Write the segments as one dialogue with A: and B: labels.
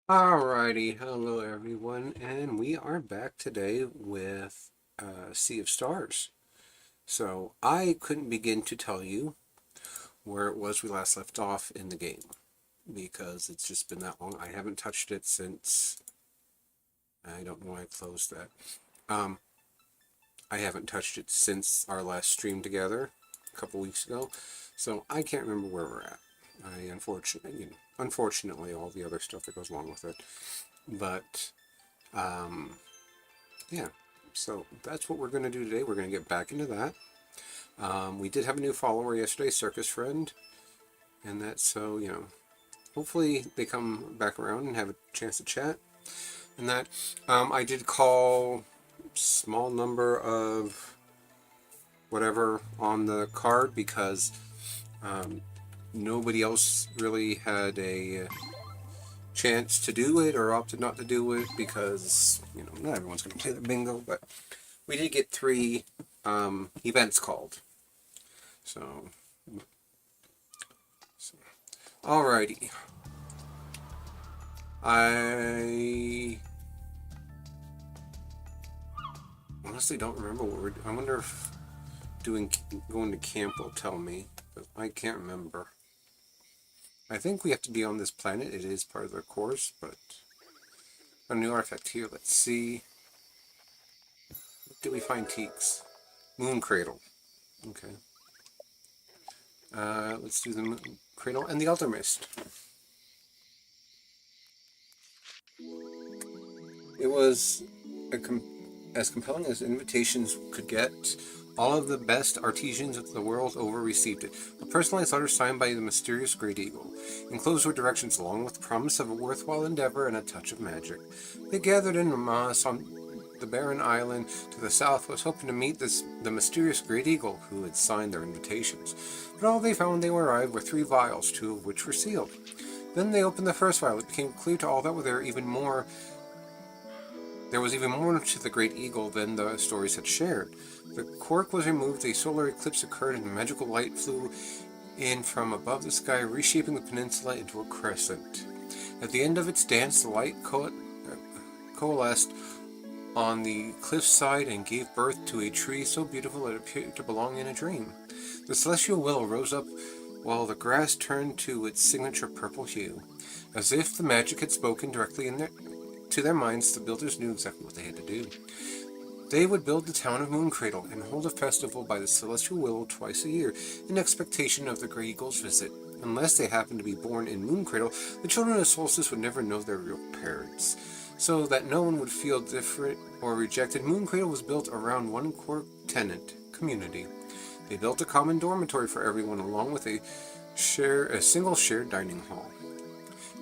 A: Alrighty, hello everyone, and we are back today with Sea of Stars. So I couldn't begin to tell you where it was we last left off in the game because it's just been that long. I haven't touched it since I don't know why I closed that. Um, I haven't touched it since our last stream together a couple weeks ago, so I can't remember where we're at. Unfortunately, all the other stuff that goes along with it, but. Um, Yeah, so that's what we're going to do today. We're going to get back into that. We did have a new follower yesterday, Circus Friend, and that's so, hopefully they come back around and have a chance to chat. And that, I did call small number of whatever on the card because nobody else really had a chance to do it or opted not to do it because, not everyone's going to play the bingo, but we did get three events called. So, alrighty. I honestly don't remember what we're. I wonder if going to camp will tell me, but I can't remember. I think we have to be on this planet. It is part of the course, but a new artifact here. Let's see. What did we find, Teaks? Moon Cradle. Okay. Let's do the Moon Cradle and the Elder Mist. It was as compelling as invitations could get. All of the best artisans of the world over received it. A personalized letter signed by the mysterious Great Eagle. Enclosed were directions along with the promise of a worthwhile endeavor and a touch of magic. They gathered in Ramas on the barren island to the southwest, hoping to meet the mysterious Great Eagle who had signed their invitations. But all they found when they arrived were 3 vials, 2 of which were sealed. Then they opened the first vial. It became clear to all that there was even more to the Great Eagle than the stories had shared. The cork was removed, a solar eclipse occurred, and magical light flew in from above the sky, reshaping the peninsula into a crescent. At the end of its dance, the light coalesced on the cliffside and gave birth to a tree so beautiful it appeared to belong in a dream. The celestial willow rose up while the grass turned to its signature purple hue. As if the magic had spoken directly to their minds, the builders knew exactly what they had to do. They would build the town of Mooncradle and hold a festival by the celestial willow twice a year in expectation of the Grey Eagle's visit. Unless they happened to be born in Mooncradle, the children of Solstice would never know their real parents. So that no one would feel different or rejected, Mooncradle was built around one core tenant, community. They built a common dormitory for everyone along with a single shared dining hall.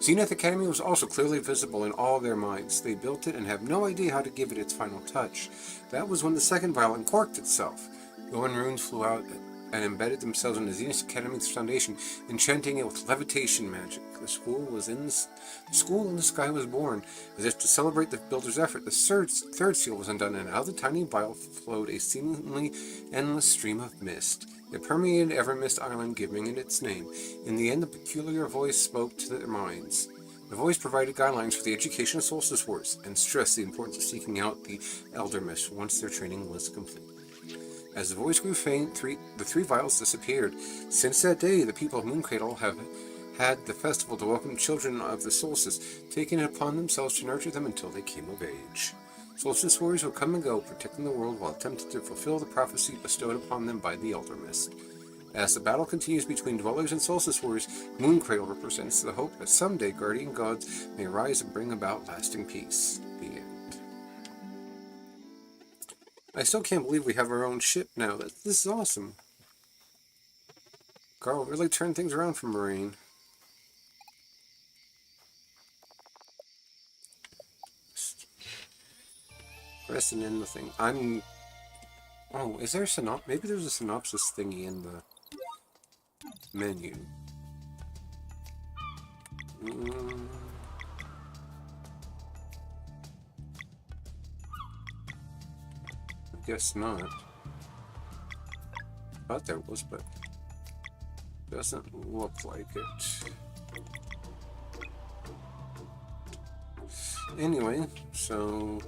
A: Zenith Academy was also clearly visible in all their minds. They built it and have no idea how to give it its final touch. That was when the second vial uncorked itself. Golden runes flew out and embedded themselves in the Zenith Academy's foundation, enchanting it with levitation magic. The school in the sky was born. As if to celebrate the builder's effort, the third seal was undone, and out of the tiny vial flowed a seemingly endless stream of mist. It permeated Evermist Island, giving it its name. In the end, the peculiar voice spoke to their minds. The voice provided guidelines for the education of Solstice Wars and stressed the importance of seeking out the Elder Mist once their training was complete. As the voice grew faint, the 3 vials disappeared. Since that day, the people of Mooncradle have had the festival to welcome children of the Solstice, taking it upon themselves to nurture them until they came of age. Solstice warriors will come and go, protecting the world while attempting to fulfill the prophecy bestowed upon them by the Elder Mist. As the battle continues between dwellers and Solstice warriors, Mooncradle represents the hope that someday guardian gods may rise and bring about lasting peace. The end. I still can't believe we have our own ship now. This is awesome. Carl really turned things around for Moraine. Pressing in the thing. Oh, is there a maybe there's a synopsis thingy in the menu. Mm, I guess not. Thought there was, but doesn't look like it. Anyway, so...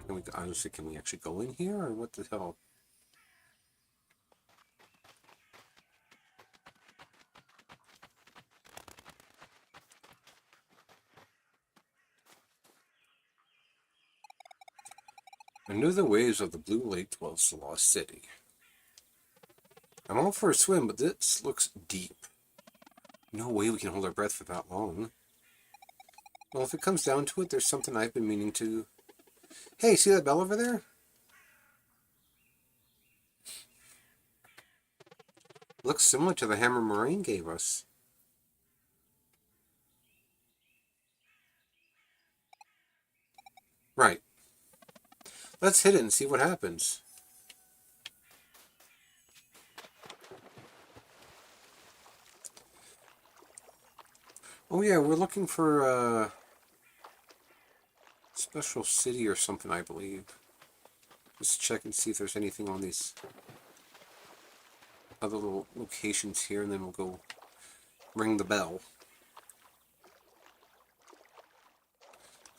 A: can we actually go in here, or what the hell? Under the waves of the blue lake dwells the lost city. I'm all for a swim, but this looks deep. No way we can hold our breath for that long. Well, if it comes down to it, there's something I've been meaning to... Hey, see that bell over there? Looks similar to the hammer Moraine gave us. Right. Let's hit it and see what happens. Oh yeah, we're looking for a special city or something, I believe. Just check and see if there's anything on these other little locations here, and then we'll go ring the bell.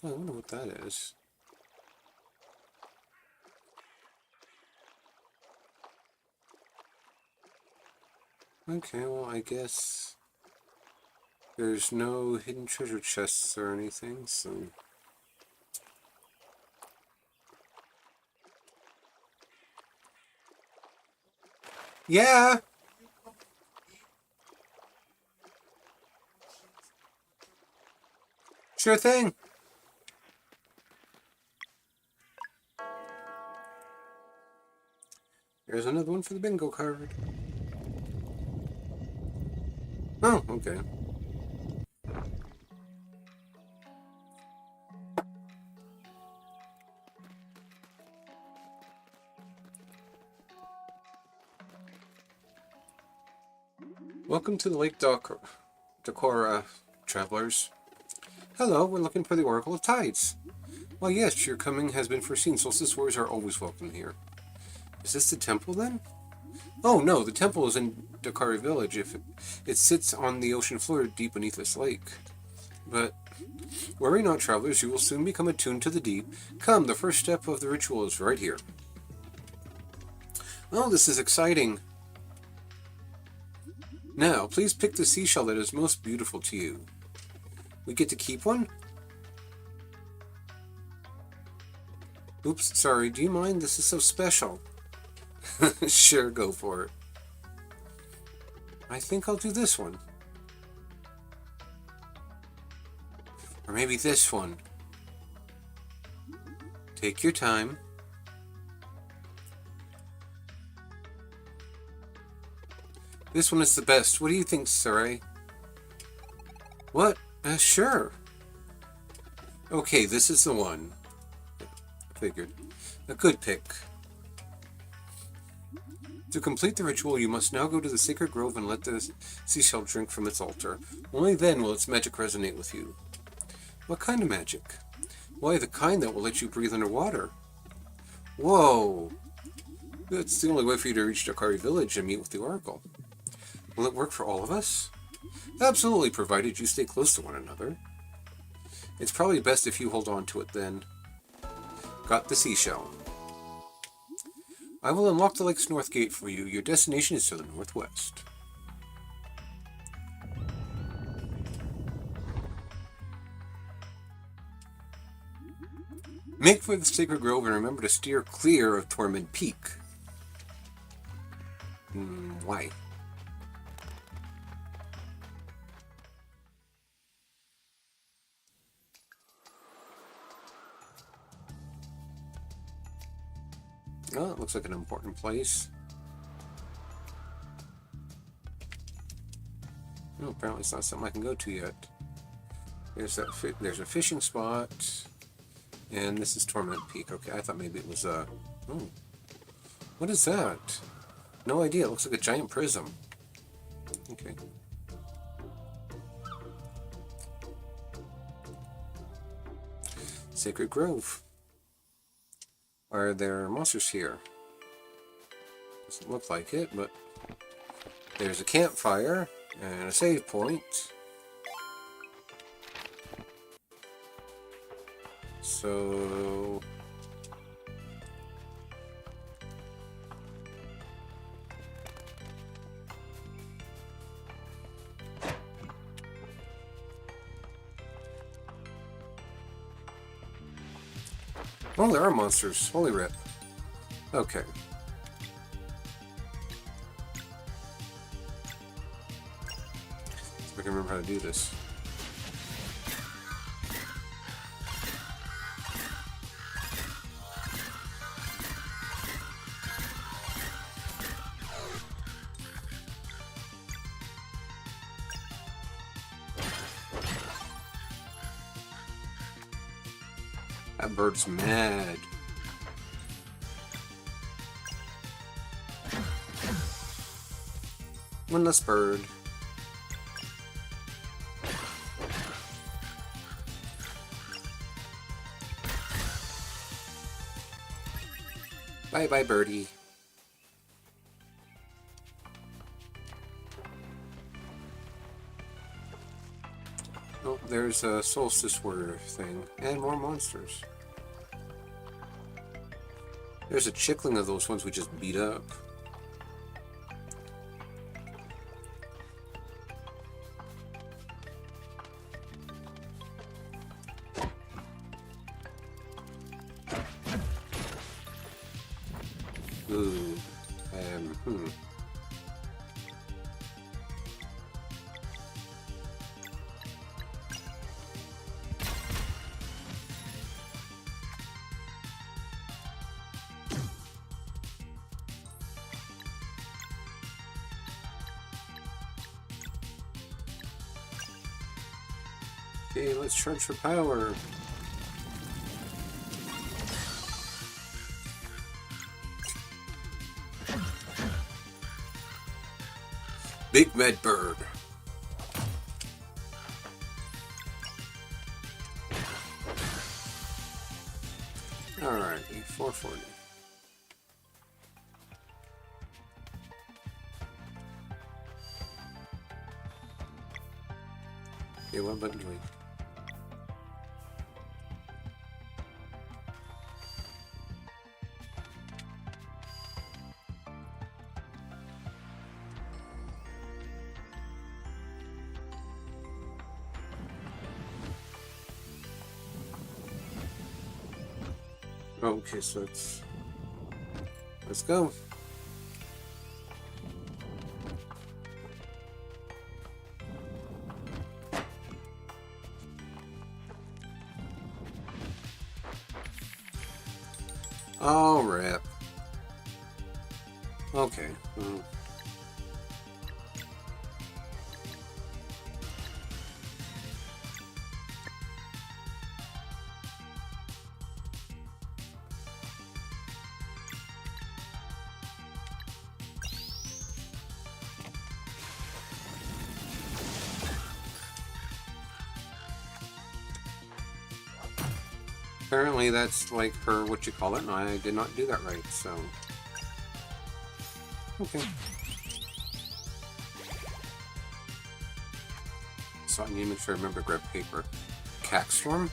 A: Oh, I wonder what that is. Okay, well, I guess there's no hidden treasure chests or anything, so... Yeah! Sure thing! There's another one for the bingo card. Oh, okay. Welcome to the Lake Dakora, travelers. Hello, we're looking for the Oracle of Tides. Well, yes, your coming has been foreseen. Solstice warriors are always welcome here. Is this the temple, then? Oh, no, the temple is in Dakari Village. It sits on the ocean floor deep beneath this lake. But worry not, travelers. You will soon become attuned to the deep. Come, the first step of the ritual is right here. Oh, this is exciting. Now, please pick the seashell that is most beautiful to you. We get to keep one? Oops, sorry, do you mind? This is so special. Sure, go for it. I think I'll do this one. Or maybe this one. Take your time. This one is the best. What do you think, Sarai? What? Sure. Okay, this is the one. Figured. A good pick. To complete the ritual, you must now go to the sacred grove and let the seashell drink from its altar. Only then will its magic resonate with you. What kind of magic? Why, the kind that will let you breathe underwater. Whoa! That's the only way for you to reach Dakari Village and meet with the Oracle. Will it work for all of us? Absolutely, provided you stay close to one another. It's probably best if you hold on to it then. Got the seashell. I will unlock the lake's north gate for you. Your destination is to the northwest. Make for the sacred grove and remember to steer clear of Torment Peak. Why? Oh, it looks like an important place. Oh, apparently it's not something I can go to yet. There's a fishing spot, and this is Torment Peak. Okay, I thought maybe it was oh, what is that? No idea. It looks like a giant prism. Okay. Sacred Grove. Are there monsters here? Doesn't look like it, but there's a campfire and a save point. So... Oh, there are monsters. Holy rip. Okay. See if I can remember how to do this. That bird's mad. One less bird. Bye bye, birdie. Oh, there's a solstice warrior thing, and more monsters. There's a chickling of those ones we just beat up. Ooh, Okay, let's charge for power. Big Med Bird. Alright, 440. Okay, what button do we? Okay, so let's go. Oh, rip. Okay. Apparently that's like her, what you call it, and I did not do that right, so... Okay. So I need to make sure I remember to grab paper. Cackstorm?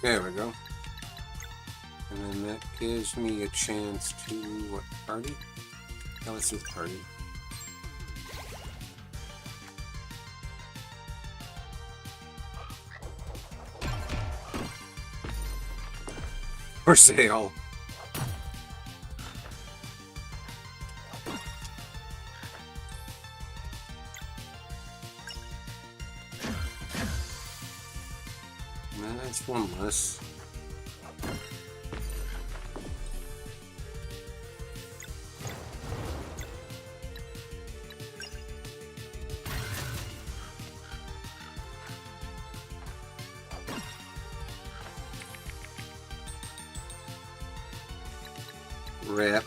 A: There we go. And then that gives me a chance to, what, party? Now let's do the party. For sale. That's one less. Rip.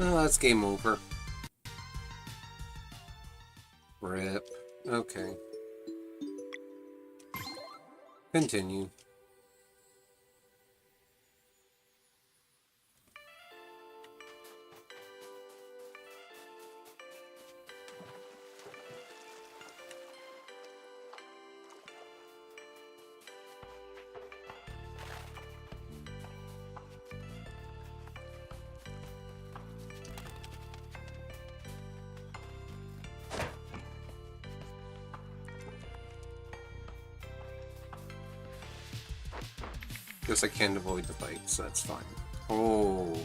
A: Oh, that's game over. Rip. Okay. Continue. Guess I can't avoid the fight, so that's fine. Oh.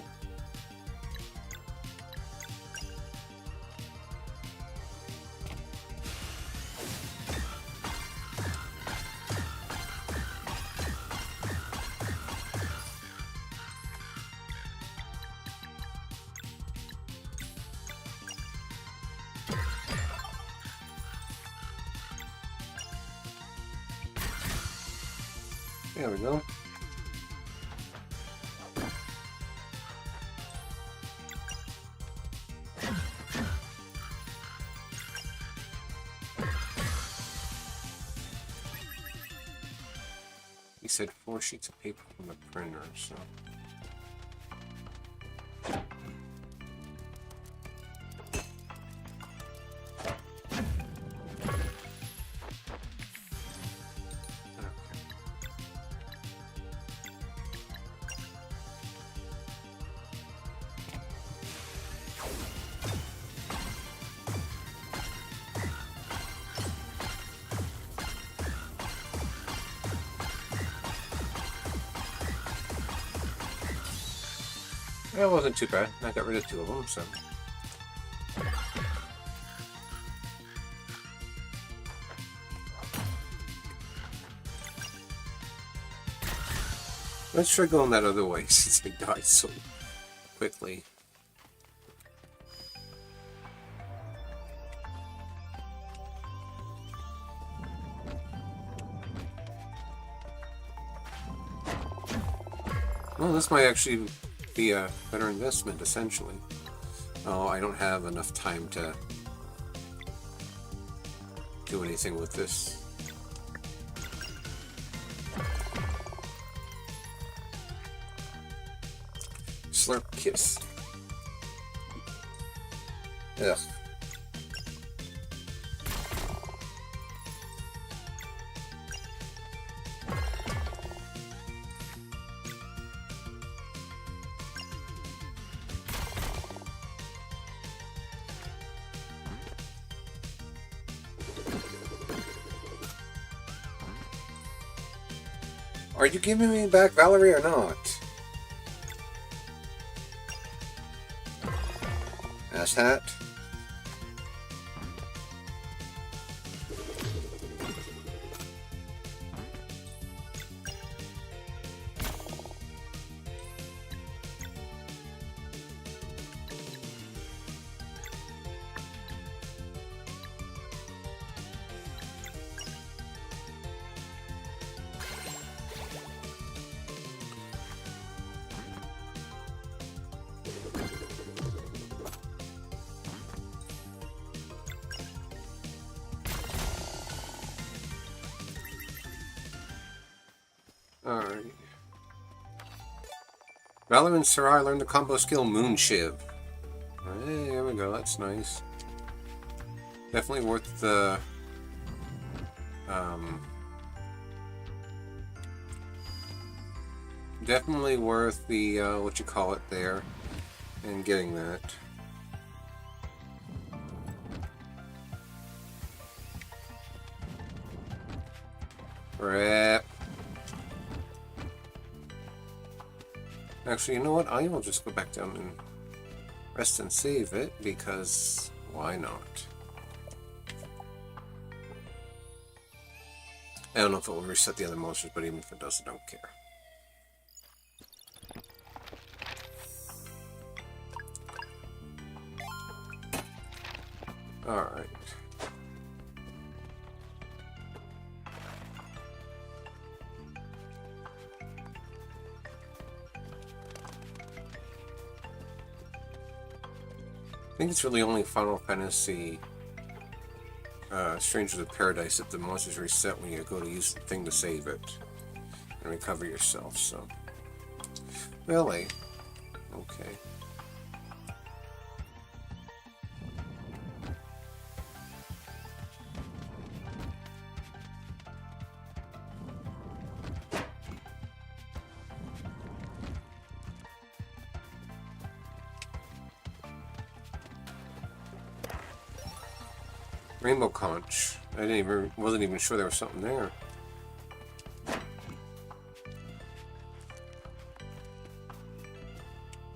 A: There we go. He said 4 sheets of paper from the printer, so... That wasn't too bad. I got rid of 2 of them, so... Let's try going that other way since I died so quickly. Well, this might actually be a better investment, essentially. Oh, I don't have enough time to do anything with this. Slurp kiss. Ugh. Are you giving me back Valerie or not? Ass hat. Alright. Valor and Sarai learned the combo skill Moon Shiv. Hey, there we go, that's nice. Definitely worth the... definitely worth the, what you call it there, and getting that. Crap. Actually, you know what? I will just go back down and rest and save it, because why not? I don't know if it will reset the other monsters, but even if it does, I don't care. Alright. I think it's really only Final Fantasy Strangers of Paradise that the monsters reset when you go to use the thing to save it and recover yourself, so... Really? Okay. Rainbow Conch. Wasn't even sure there was something there.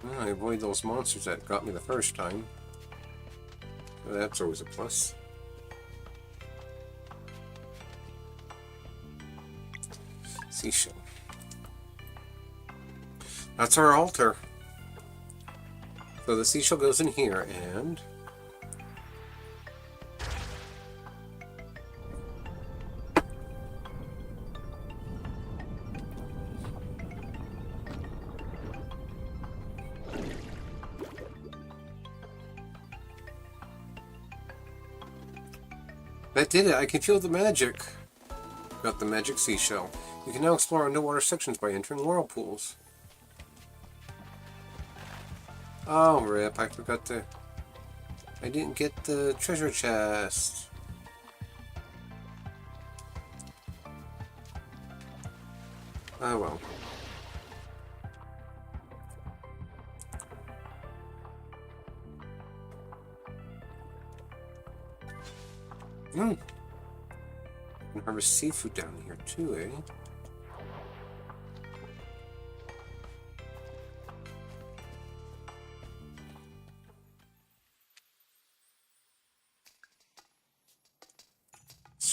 A: Well, I avoid those monsters that got me the first time. So that's always a plus. Seashell. That's our altar. So the seashell goes in here, and... That did it! I can feel the magic! Got the magic seashell. You can now explore underwater sections by entering whirlpools. Oh, rip. I forgot to... I didn't get the treasure chest. Oh, well. Hmm. You can harvest seafood down here too, eh?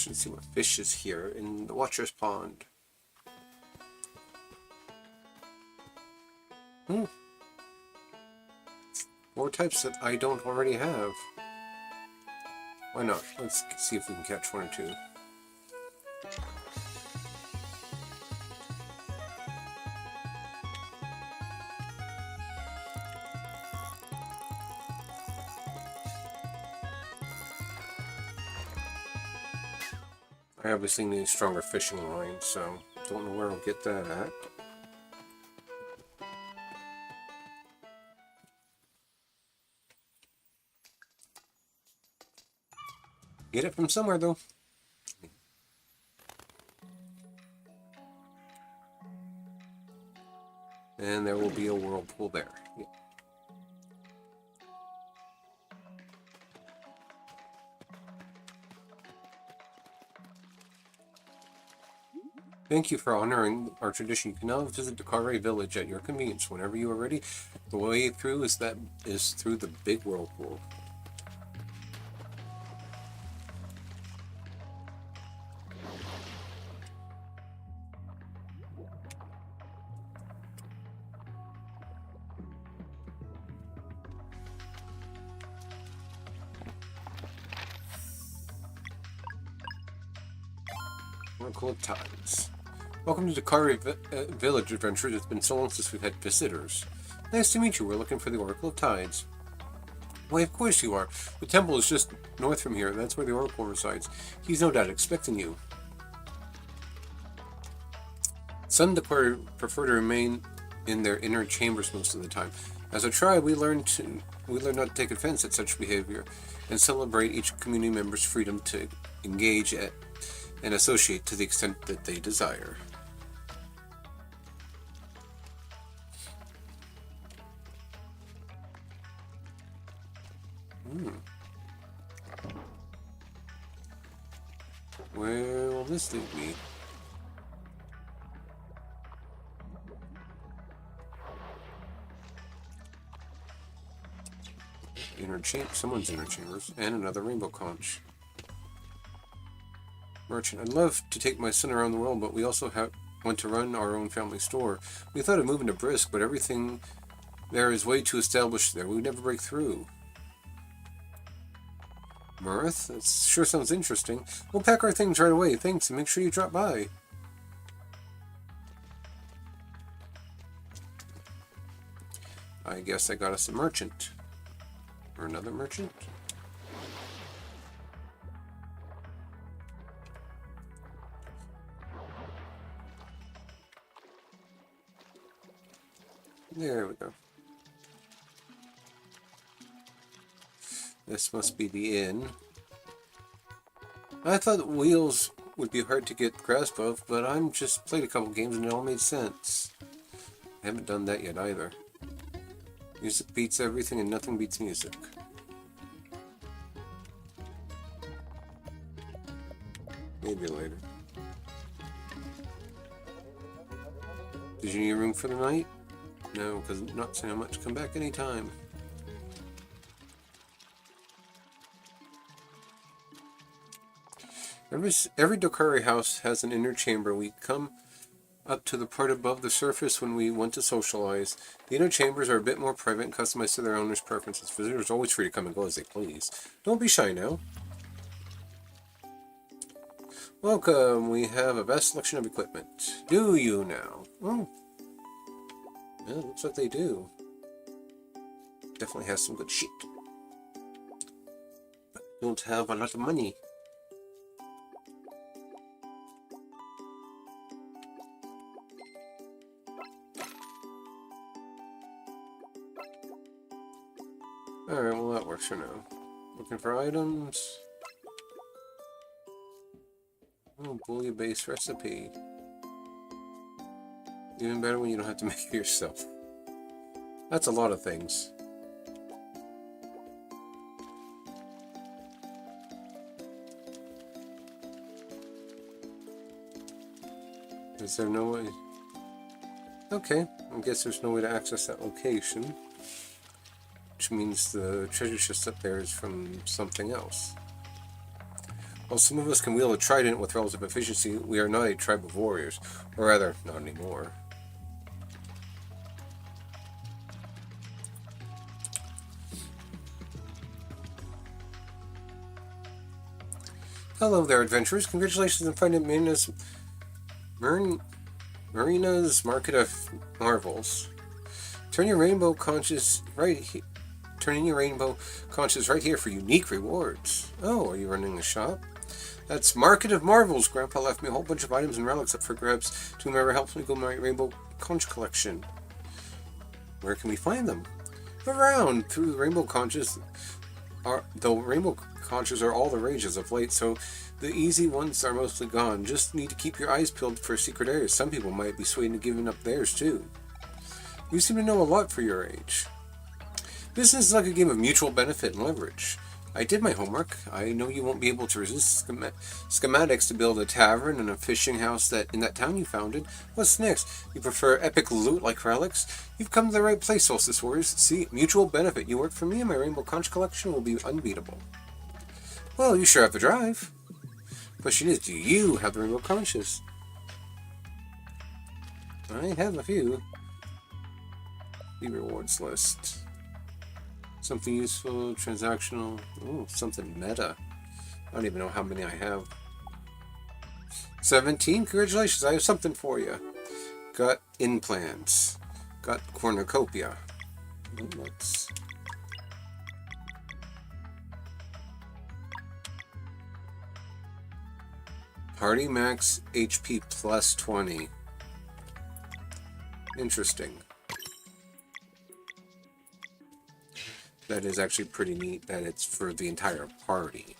A: Let's see what fish is here in the Watcher's Pond. More types that I don't already have. Why not? Let's see if we can catch one or two. I obviously need a stronger fishing line, so don't know where I'll get that at. Get it from somewhere, though. And there will be a whirlpool there. Yeah. Thank you for honoring our tradition. You can now visit Dakari Village at your convenience whenever you are ready. The way through is through the big whirlpool. Oracle of Tides. Welcome to Dakari Village Adventures. It's been so long since we've had visitors. Nice to meet you. We're looking for the Oracle of Tides. Why, of course you are. The temple is just north from here. That's where the Oracle resides. He's no doubt expecting you. Some Dakari prefer to remain in their inner chambers most of the time. As a tribe, we learn not to take offense at such behavior and celebrate each community member's freedom to engage and associate to the extent that they desire. Where will this lead me? someone's inner chambers, and another rainbow conch. Merchant, I'd love to take my son around the world, but we also want to run our own family store. We thought of moving to Brisk, but everything there is way too established there. We would never break through. Mirth? That sure sounds interesting. We'll pack our things right away. Thanks, and make sure you drop by. I guess I got us a merchant. Or another merchant? There we go. This must be the inn. I thought wheels would be hard to get grasp of, but I'm just played a couple games and it all made sense. I haven't done that yet either. Music beats everything and nothing beats music. Maybe later. Did you need a room for the night? No, because I'm not saying how much. Come back anytime. Every Dokari house has an inner chamber. We come up to the part above the surface when we want to socialize. The inner chambers are a bit more private and customized to their owner's preferences. Visitors are always free to come and go as they please. Don't be shy now. Welcome. We have a vast selection of equipment. Do you now? Oh. Yeah, looks like they do. Definitely has some good shit. But don't have a lot of money. Alright, well that works for now. Looking for items. Oh, bouillon-based recipe. Even better when you don't have to make it yourself. That's a lot of things. Is there no way? Okay, I guess there's no way to access that location. Which means the treasure chest up there is from something else. While some of us can wield a trident with relative efficiency, we are not a tribe of warriors. Or rather, not anymore. Hello there, adventurers. Congratulations on finding Marina's Market of Marvels. Turn your rainbow conches right here. Turning your rainbow conches right here for unique rewards. Oh, are you running a shop? That's Market of Marvels. Grandpa left me a whole bunch of items and relics up for grabs to whomever helps me go my rainbow conch collection. Where can we find them? Around through the rainbow conches. Though rainbow conches are all the rages of late, so the easy ones are mostly gone. Just need to keep your eyes peeled for secret areas. Some people might be swaying to giving up theirs too. You seem to know a lot for your age. Business is like a game of mutual benefit and leverage. I did my homework. I know you won't be able to resist schematics to build a tavern and a fishing house in that town you founded. What's next? You prefer epic loot like relics? You've come to the right place, Solstice Warriors. See, mutual benefit. You work for me and my Rainbow Conch collection will be unbeatable. Well, you sure have the drive. Question is, do you have the Rainbow Conches? I have a few. The rewards list. Something useful, transactional, something meta. I don't even know how many I have. 17? Congratulations, I have something for you. Got implants. Got cornucopia. Let's... Party max HP plus 20. Interesting. That is actually pretty neat that it's for the entire party.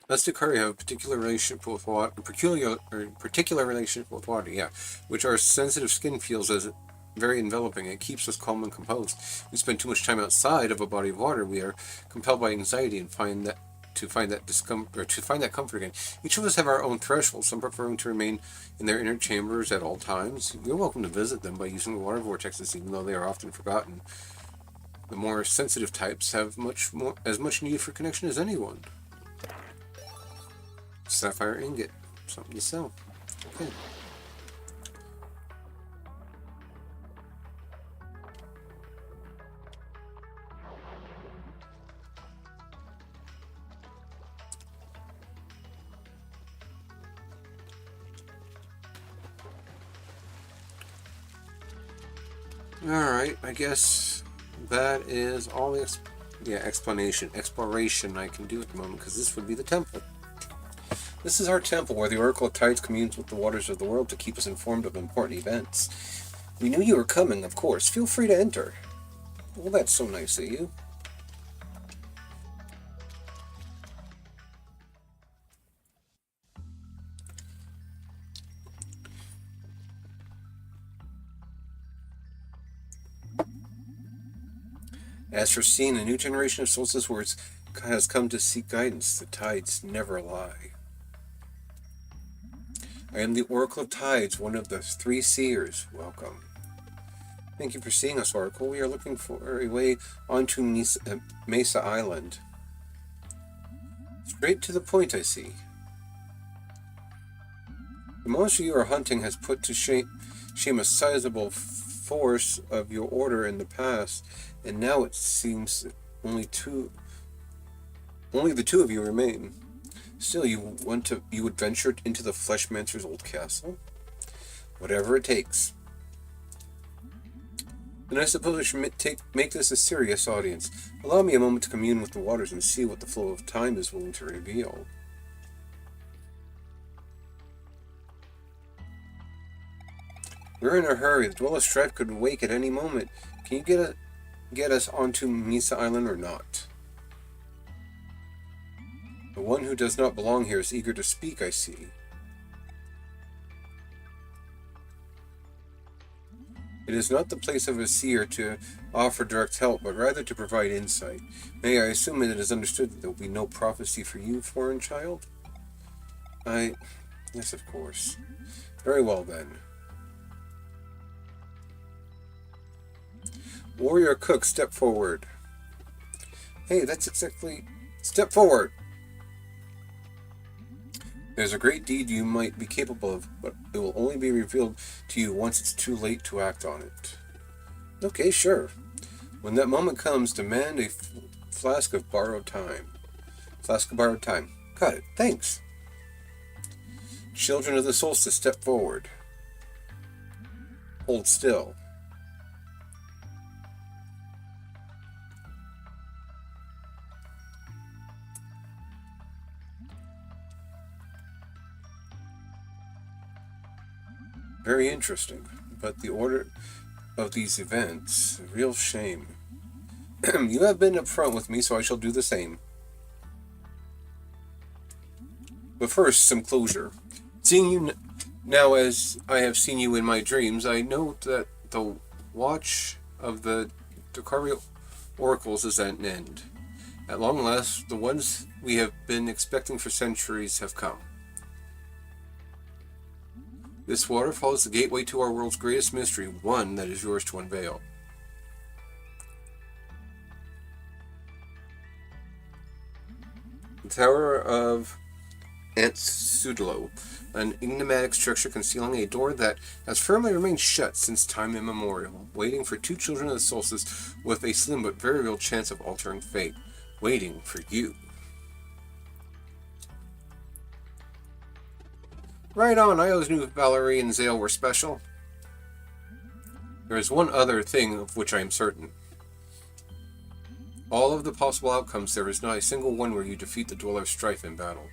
A: Us Dokari have a particular relationship with water, which our sensitive skin feels as very enveloping. It keeps us calm and composed. We spend too much time outside of a body of water. We are compelled by anxiety and to find that comfort again. Each of us have our own thresholds. Some preferring to remain in their inner chambers at all times. You're welcome to visit them by using the water vortexes, even though they are often forgotten. The more sensitive types have as much need for connection as anyone. Sapphire ingot, something to sell. Okay. Alright, I guess that is all the exploration I can do at the moment, because this would be the temple. This is our temple, where the Oracle of Tides communes with the waters of the world to keep us informed of important events. We knew you were coming, of course. Feel free to enter. Well, that's so nice of you. As foreseen, a new generation of Solstice Warriors has come to seek guidance. The tides never lie. I am the Oracle of Tides, one of the three seers. Welcome. Thank you for seeing us, Oracle. We are looking for a way onto Mesa Island. Straight to the point, I see. The monster you are hunting has put to shame a sizable force of your order in the past, and now it seems only the two of you remain. Still, you would venture into the Fleshmancer's old castle? Whatever it takes. Then I suppose I should make this a serious audience. Allow me a moment to commune with the waters and see what the flow of time is willing to reveal. We're in a hurry. The Dweller of Strife could wake at any moment. Can you get us onto Mesa Island or not? The one who does not belong here is eager to speak, I see. It is not the place of a seer to offer direct help, but rather to provide insight. May I assume that it is understood that there will be no prophecy for you, foreign child? Yes, of course. Very well, then. Warrior Cook, step forward. Hey, that's exactly... Step forward! There's a great deed you might be capable of, but it will only be revealed to you once it's too late to act on it. Okay, sure. When that moment comes, demand a flask of borrowed time. Flask of borrowed time. Got it. Thanks. Children of the Solstice, step forward. Hold still. Very interesting, but the order of these events, a real shame. You have been upfront with me, so I shall do the same. But first, some closure. Seeing you now as I have seen you in my dreams, I know that the watch of the Dakari oracles is at an end. At long last, the ones we have been expecting for centuries have come. This waterfall is the gateway to our world's greatest mystery, one that is yours to unveil. The Tower of Antsudlo, an enigmatic structure concealing a door that has firmly remained shut since time immemorial, waiting for two children of the solstice with a slim but very real chance of altering fate, waiting for you. Right on, I always knew Valerie and Zale were special. There is one other thing of which I am certain. All of the possible outcomes, there is not a single one where you defeat the Dweller of Strife in battle.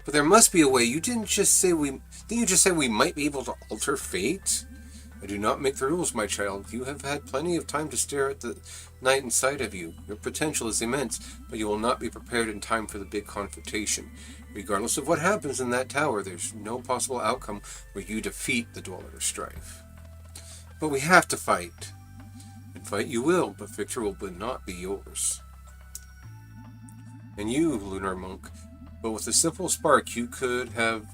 A: But there must be a way. Didn't you just say we might be able to alter fate? I do not make the rules, my child. You have had plenty of time to stare at the night inside of you. Your potential is immense, but you will not be prepared in time for the big confrontation. Regardless of what happens in that tower, there's no possible outcome where you defeat the Dweller of Strife. But we have to fight. And fight you will, but victory will not be yours. And you, Lunar Monk, but with a simple spark you could have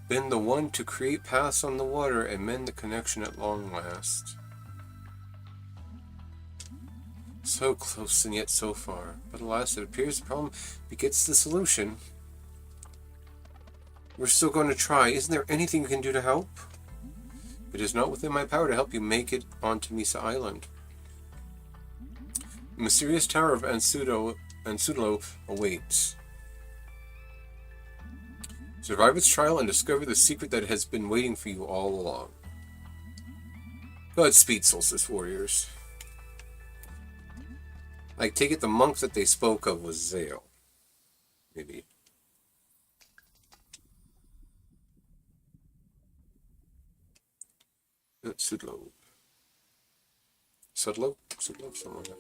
A: been the one to create paths on the water and mend the connection at long last. So close and yet so far. But alas, it appears the problem begets the solution. We're still going to try. Isn't there anything you can do to help? It is not within my power to help you make it onto Misa Island. The mysterious tower of Ansudlo awaits. Survive its trial and discover the secret that has been waiting for you all along. Godspeed, Solstice Warriors. I take it the monk that they spoke of was Zale. Maybe. Sudlo. Sudlo? Sudlo? Something like that.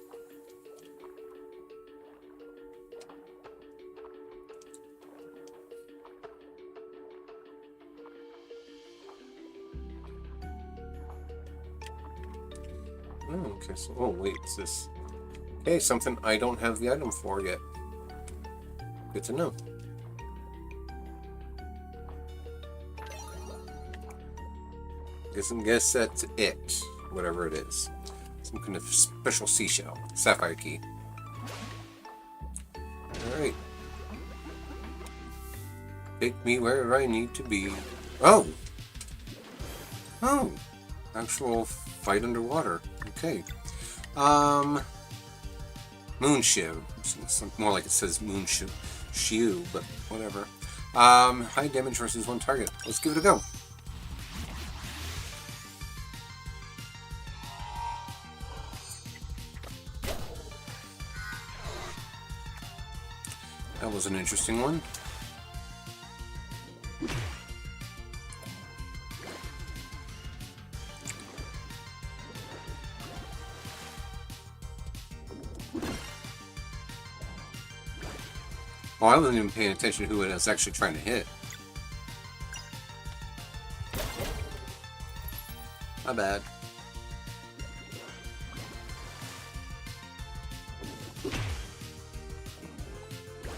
A: Oh, okay, so, oh wait, is this... Okay, something I don't have the item for yet. Good to know. Guess that's it. Whatever it is. Some kind of special seashell. Sapphire key. Alright. Take me where I need to be. Oh! Oh! Actual fight underwater. Okay. Moonshiu. More like it says Moonshiu, but whatever. High damage versus one target. Let's give it a go. That was an interesting one. Oh, I wasn't even paying attention to who it was actually trying to hit. My bad.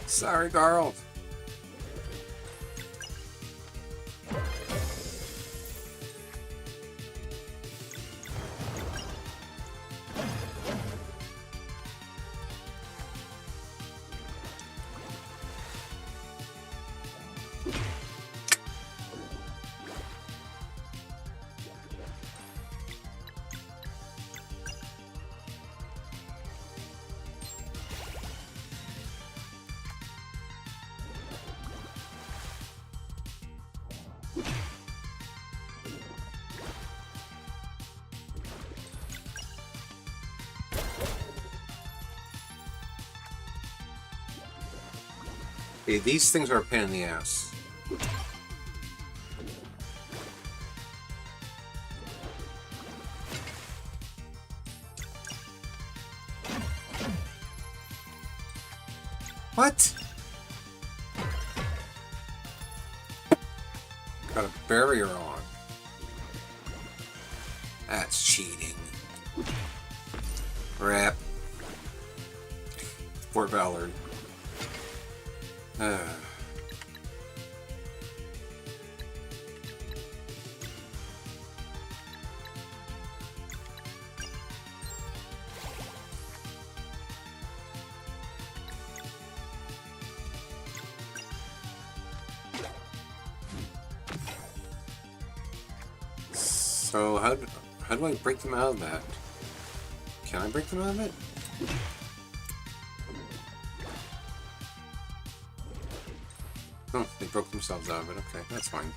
A: Sorry, Garl. Okay, these things are a pain in the ass. What? Got a barrier on. That's cheating. Crap. Poor Ballard. So how do I break them out of that? Can I break them out of it? Oh, they broke themselves out of it. Okay, that's fine.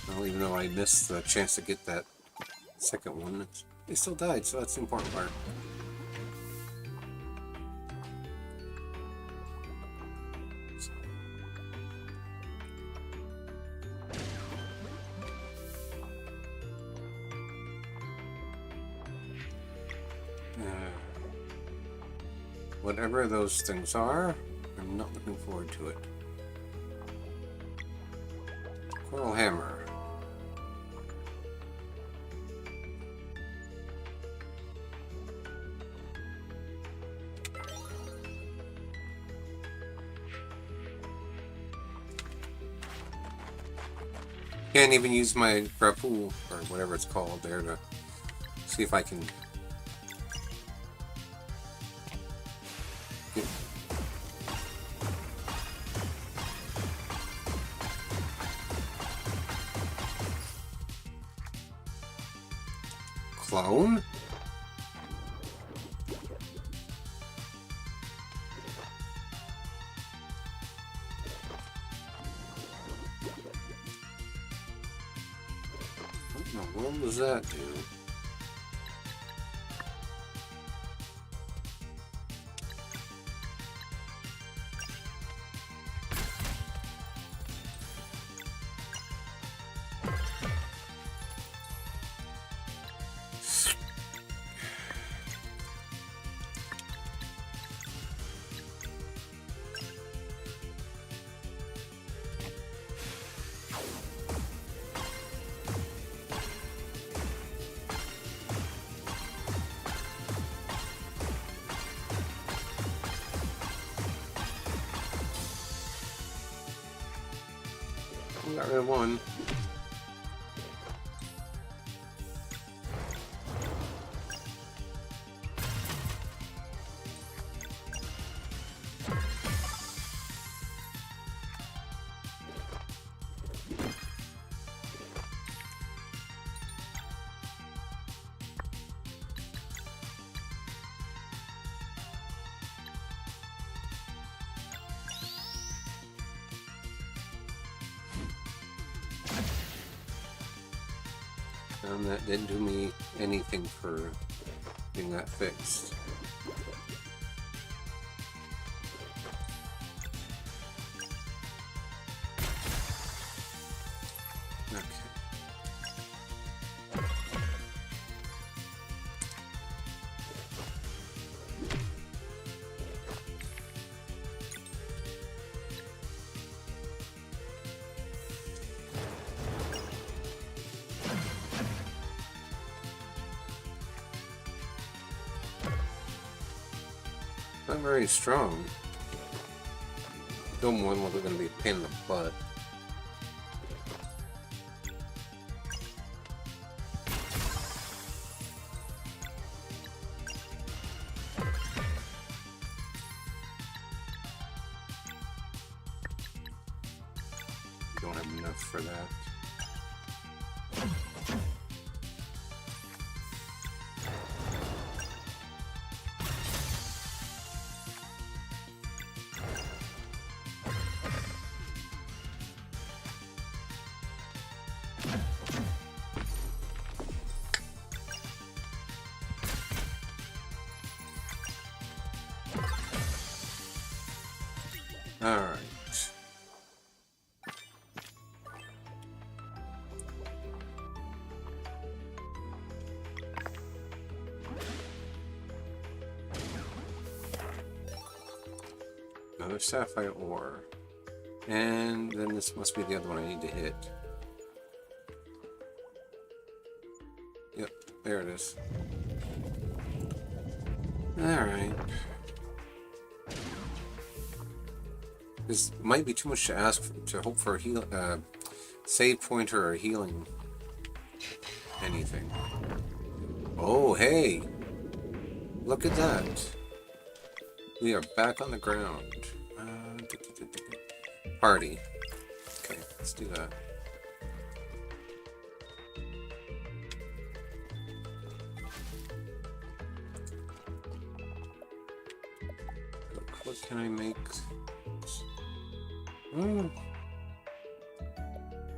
A: Well, even though I missed the chance to get that second one, they still died, so that's the important part. Whatever those things are, I'm not looking forward to it. Coral hammer. Can't even use my grapple, or whatever it's called there, to see if I can get... Clone? What does that do? Got rid of one. And that didn't do me anything for getting that fixed. Okay. Not very strong. Still more than likely going to be a pain in the butt. Don't have enough for that. Alright. Another sapphire ore. And then this must be the other one I need to hit. Yep, there it is. Alright. This might be too much to ask to hope for a save pointer or healing anything. Oh, hey! Look at that. We are back on the ground. Party. Okay, let's do that. What can I make?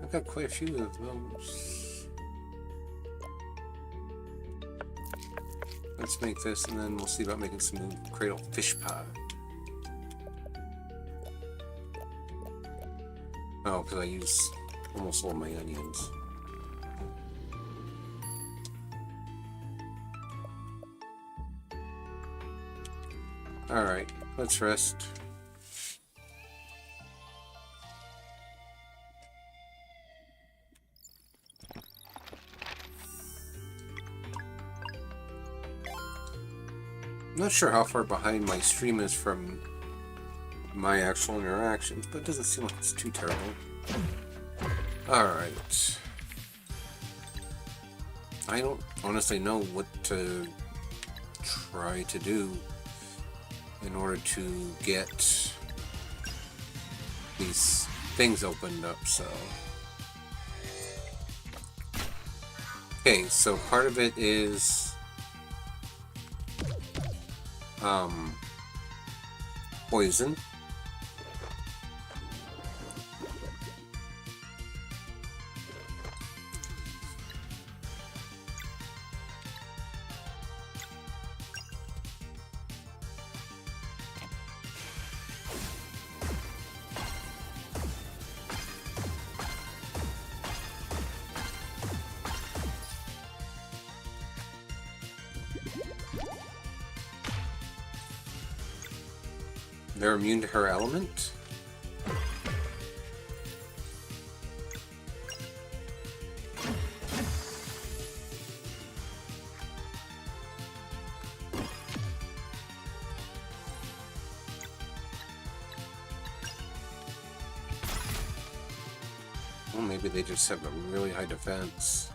A: I've got quite a few of those. Let's make this, and then we'll see about making some cradle fish pie. Oh, because I use almost all my onions. Alright, let's rest. I'm not sure how far behind my stream is from my actual interactions, but it doesn't seem like it's too terrible. Alright. I don't honestly know what to try to do in order to get these things opened up, so... Okay, so part of it is... poison. They're immune to her element? Well, maybe they just have a really high defense.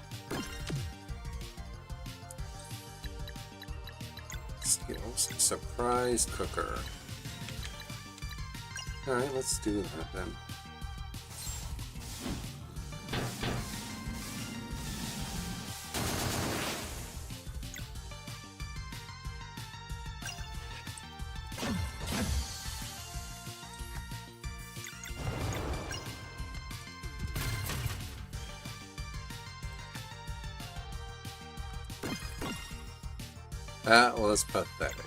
A: Skills. Surprise cooker. Alright, let's do that then. That was pathetic.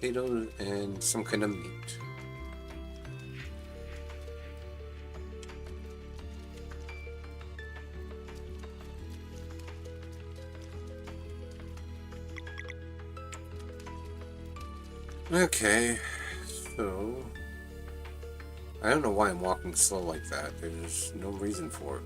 A: Potatoes and some kind of meat. Okay, so I don't know why I'm walking slow like that. There's no reason for it.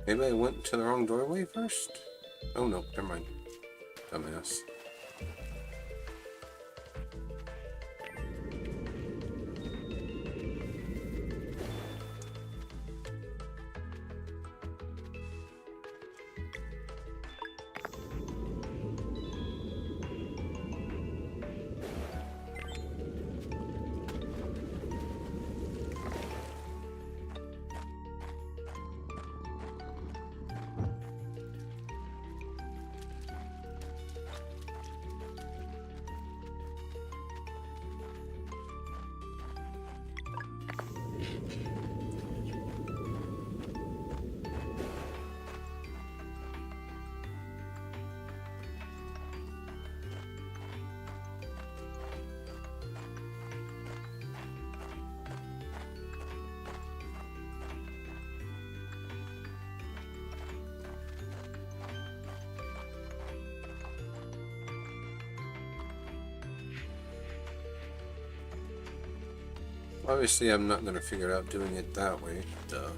A: Maybe I went to the wrong doorway first? Oh no, never mind. Dumbass. Obviously, I'm not going to figure out doing it that way. Duh.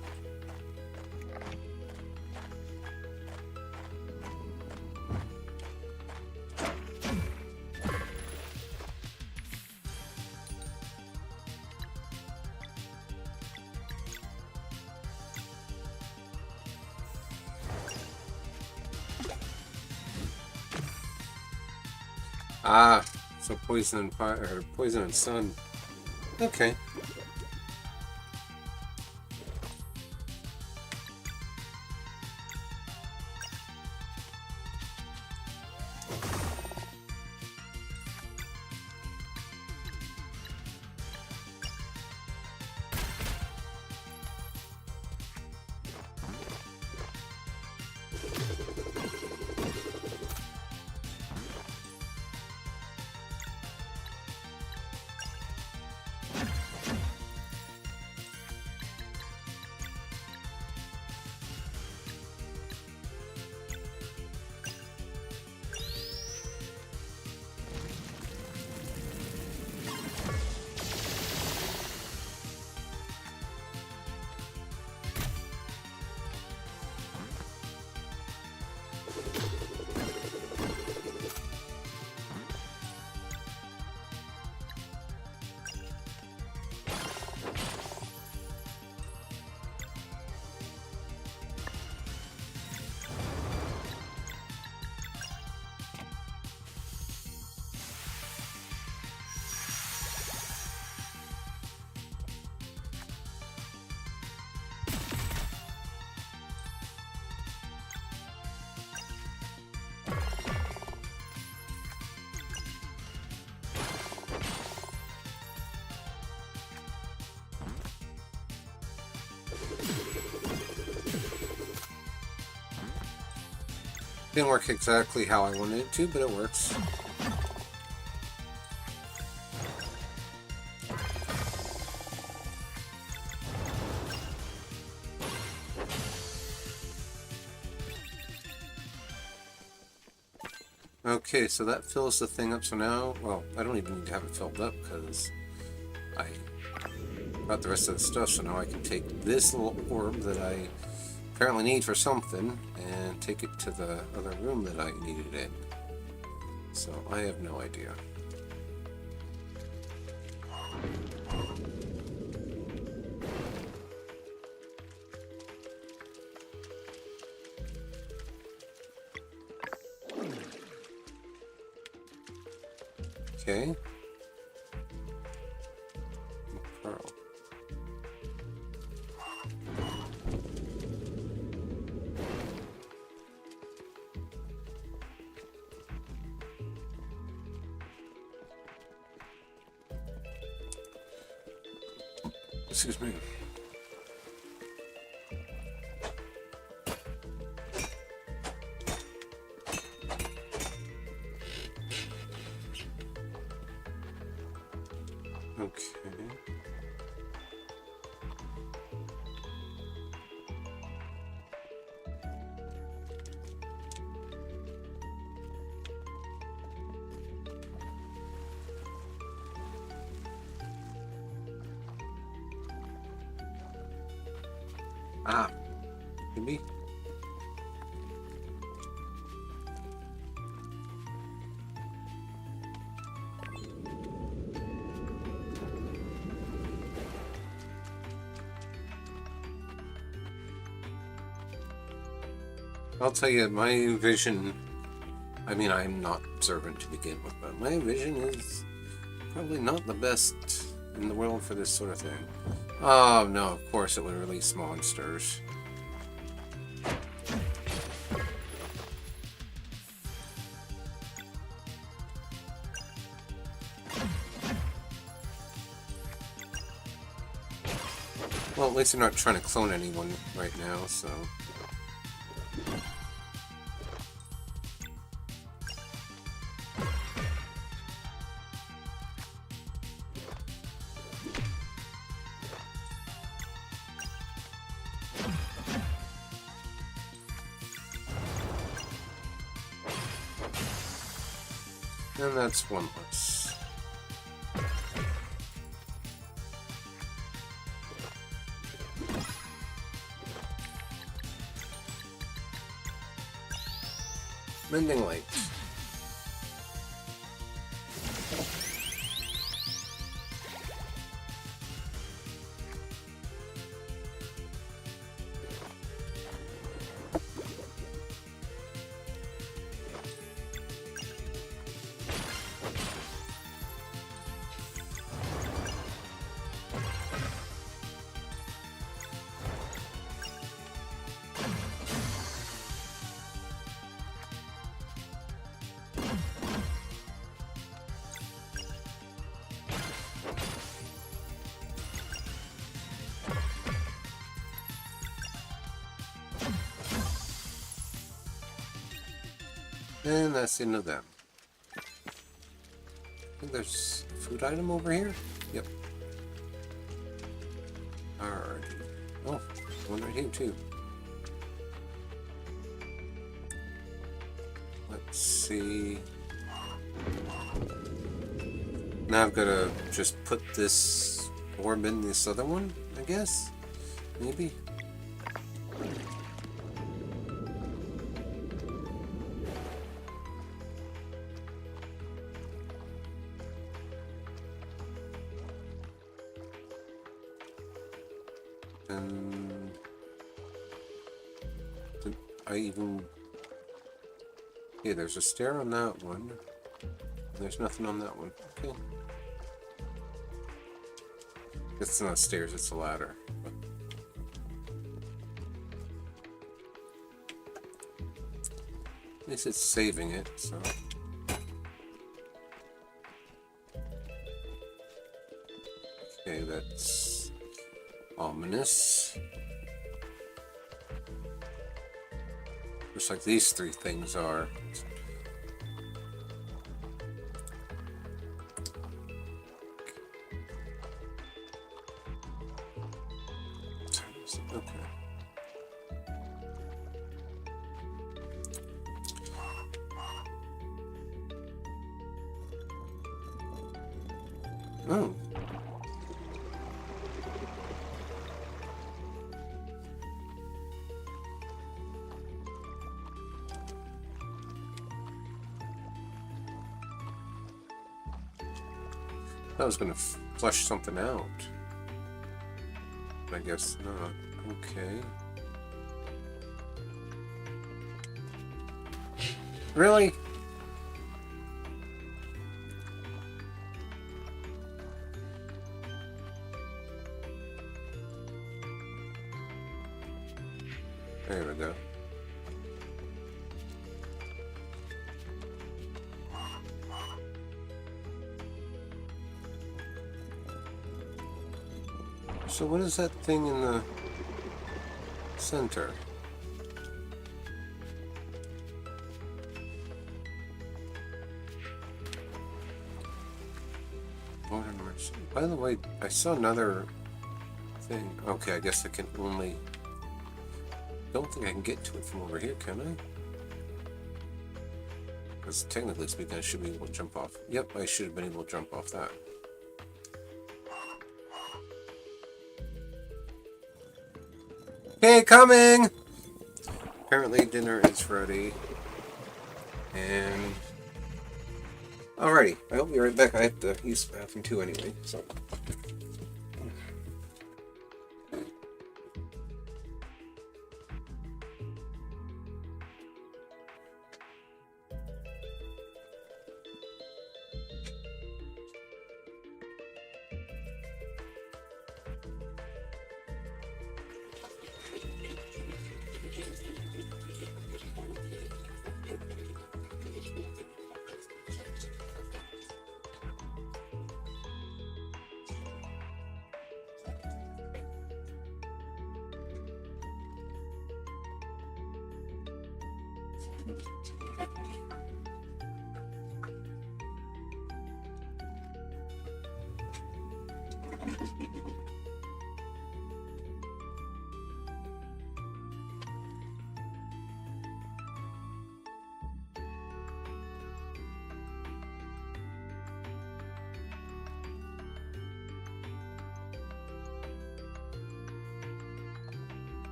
A: Ah, so poison and fire, or poison and sun. Okay. Didn't work exactly how I wanted it to, but it works. Okay, so that fills the thing up, so now, well, I don't even need to have it filled up, because I got the rest of the stuff, so now I can take this little orb that I apparently need for something, and take it to the other room that I needed it in. So, I have no idea. Okay. Pearl. Excuse me. Okay. Ah, maybe. I'll tell you, my vision, I mean, I'm not observant to begin with, but my vision is probably not the best in the world for this sort of thing. Oh, no, of course it would release monsters. Well, at least they're not trying to clone anyone right now, so... And that's one less. Mending Light. And that's the end of them. I think there's a food item over here? Yep. Alright. Oh, one right here too. Let's see. Now I've got to just put this orb in this other one, I guess? Maybe? And did I even... Yeah, there's a stair on that one. There's nothing on that one. Okay. It's not stairs, it's a ladder. At least it's saving it, so... Okay, that's... ominous. Just like these three things are. Okay. Oh. I was gonna flush something out. I guess not. Okay. Really? There we go. So what is that thing in the center? By the way, I saw another thing. Okay, I guess I can only... Don't think I can get to it from over here, can I? Because technically speaking, I should be able to jump off. Yep, I should have been able to jump off that. Hey, coming! Apparently dinner is ready. And... Alrighty, I'll be right back. I have to use the bathroom too anyway, so...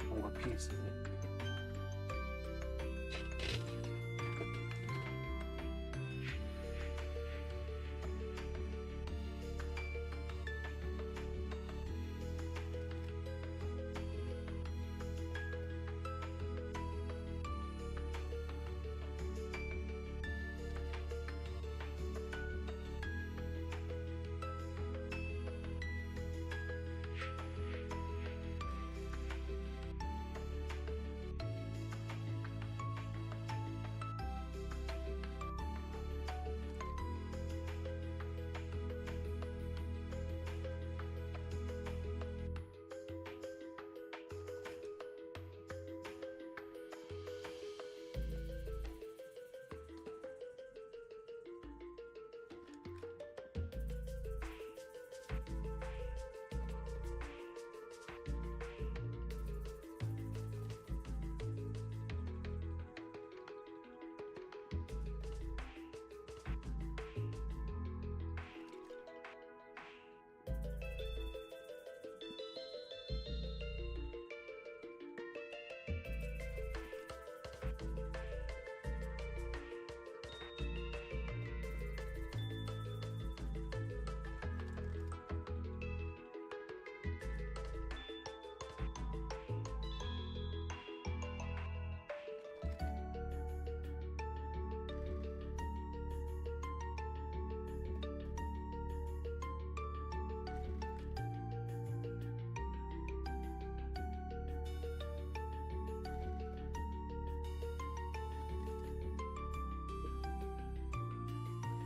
A: More piece of it.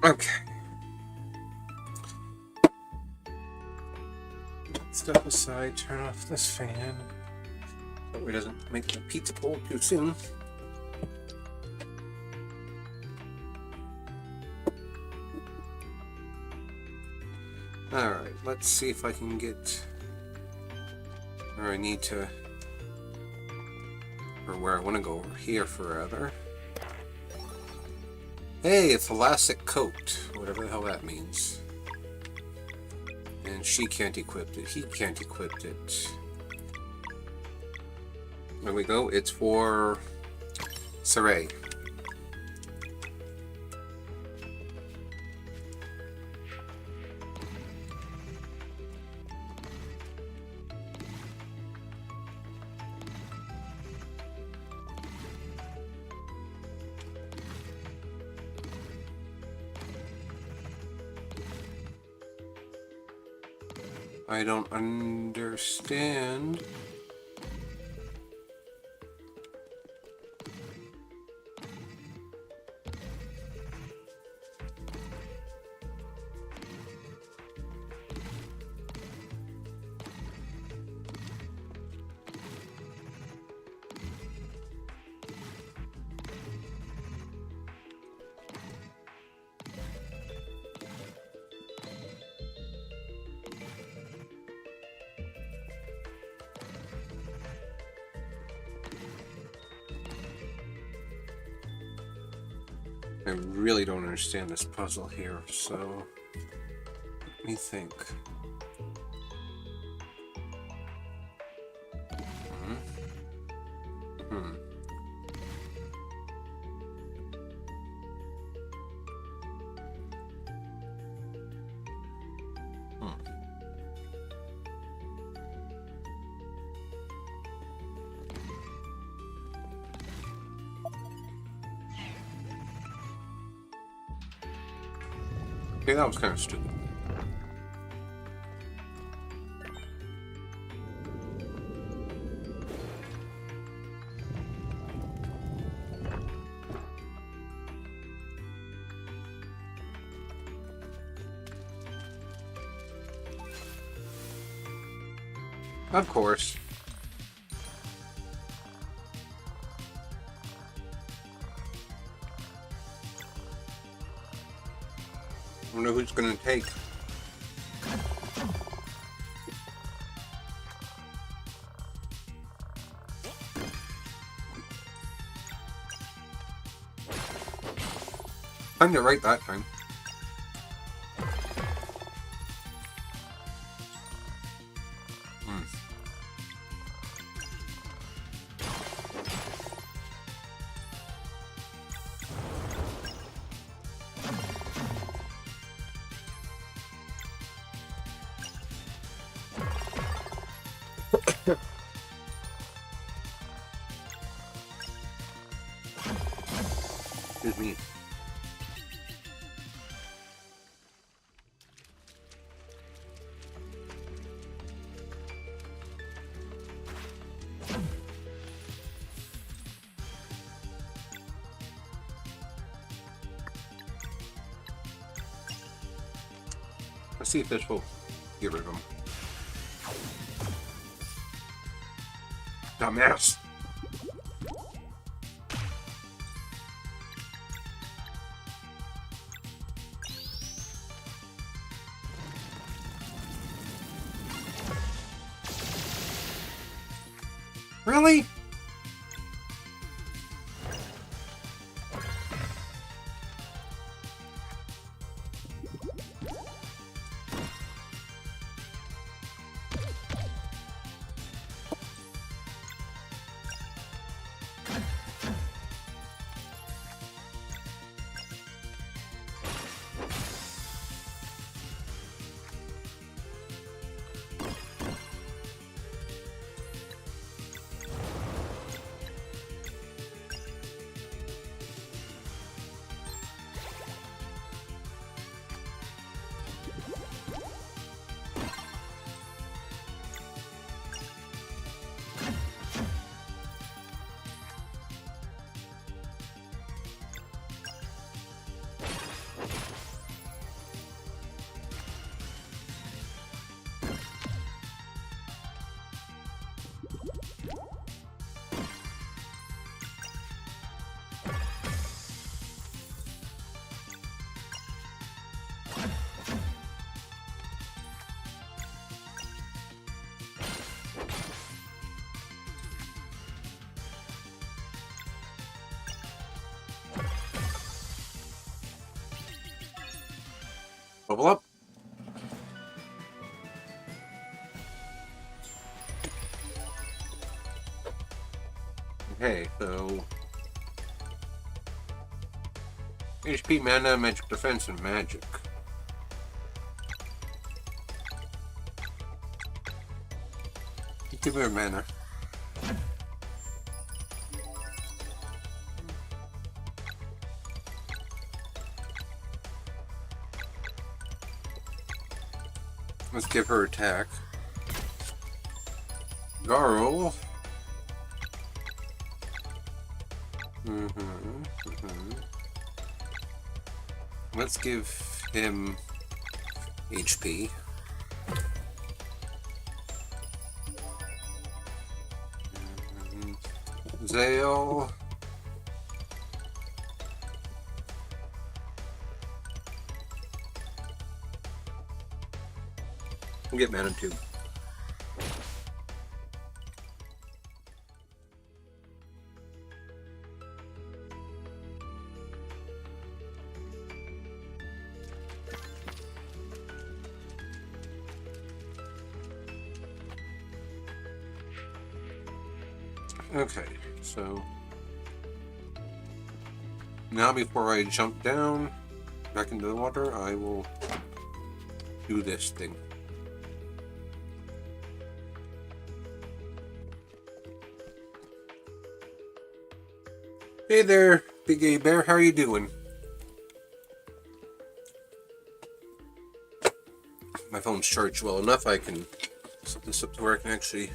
A: Okay. Step aside, turn off this fan. So it doesn't make the pizza cold too soon. Alright, let's see if I can get where I need to, or where I want to go over here forever. Hey, it's elastic coat, whatever the hell that means. And she can't equip it, he can't equip it. There we go, it's for Saray. I don't understand. I really don't understand this puzzle here, so let me think. Okay, that was kind of stupid. Of course. I wonder who's gonna take. Timed it right that time. Excuse me. Let's see if this will get rid of him. Dumbass. Really? Bubble up. Okay, so HP, mana, magic defense, and magic. Give her mana. Let's give her attack. Garl. Let's give him HP. Zale. We'll get mana too. Okay, so now before I jump down back into the water, I will do this thing. Hey there, Big A Bear, how are you doing? My phone's charged well enough, I can set this up to where I can actually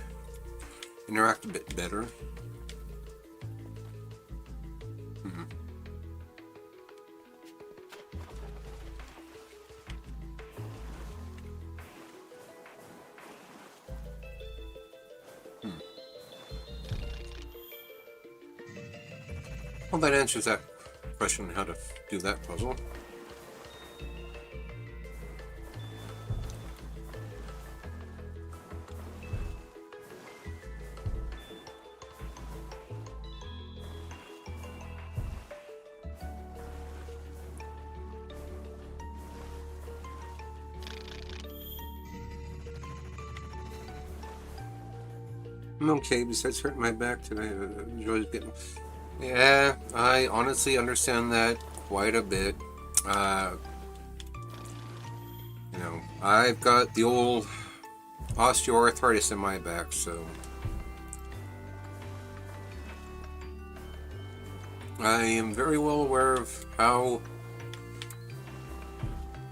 A: interact a bit better. Well, that answers that question, how to do that puzzle. I'm okay, besides hurting my back today, I enjoy getting... Yeah, I honestly understand that quite a bit. You know, I've got the old osteoarthritis in my back, so I am very well aware of how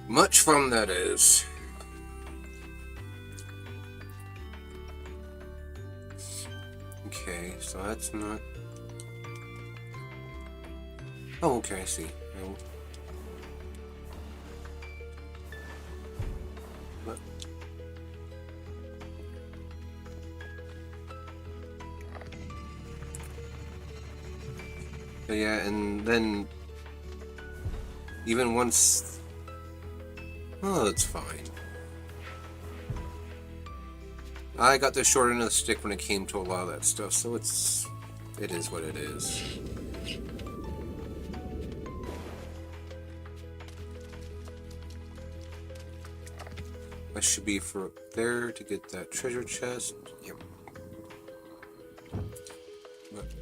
A: much fun that is. Okay, so that's not... Oh, okay, I see. But... Yeah, and then even once... Oh, that's fine. I got the short end of the stick when it came to a lot of that stuff, so it is what it is. That should be for up there to get that treasure chest. Yep. But,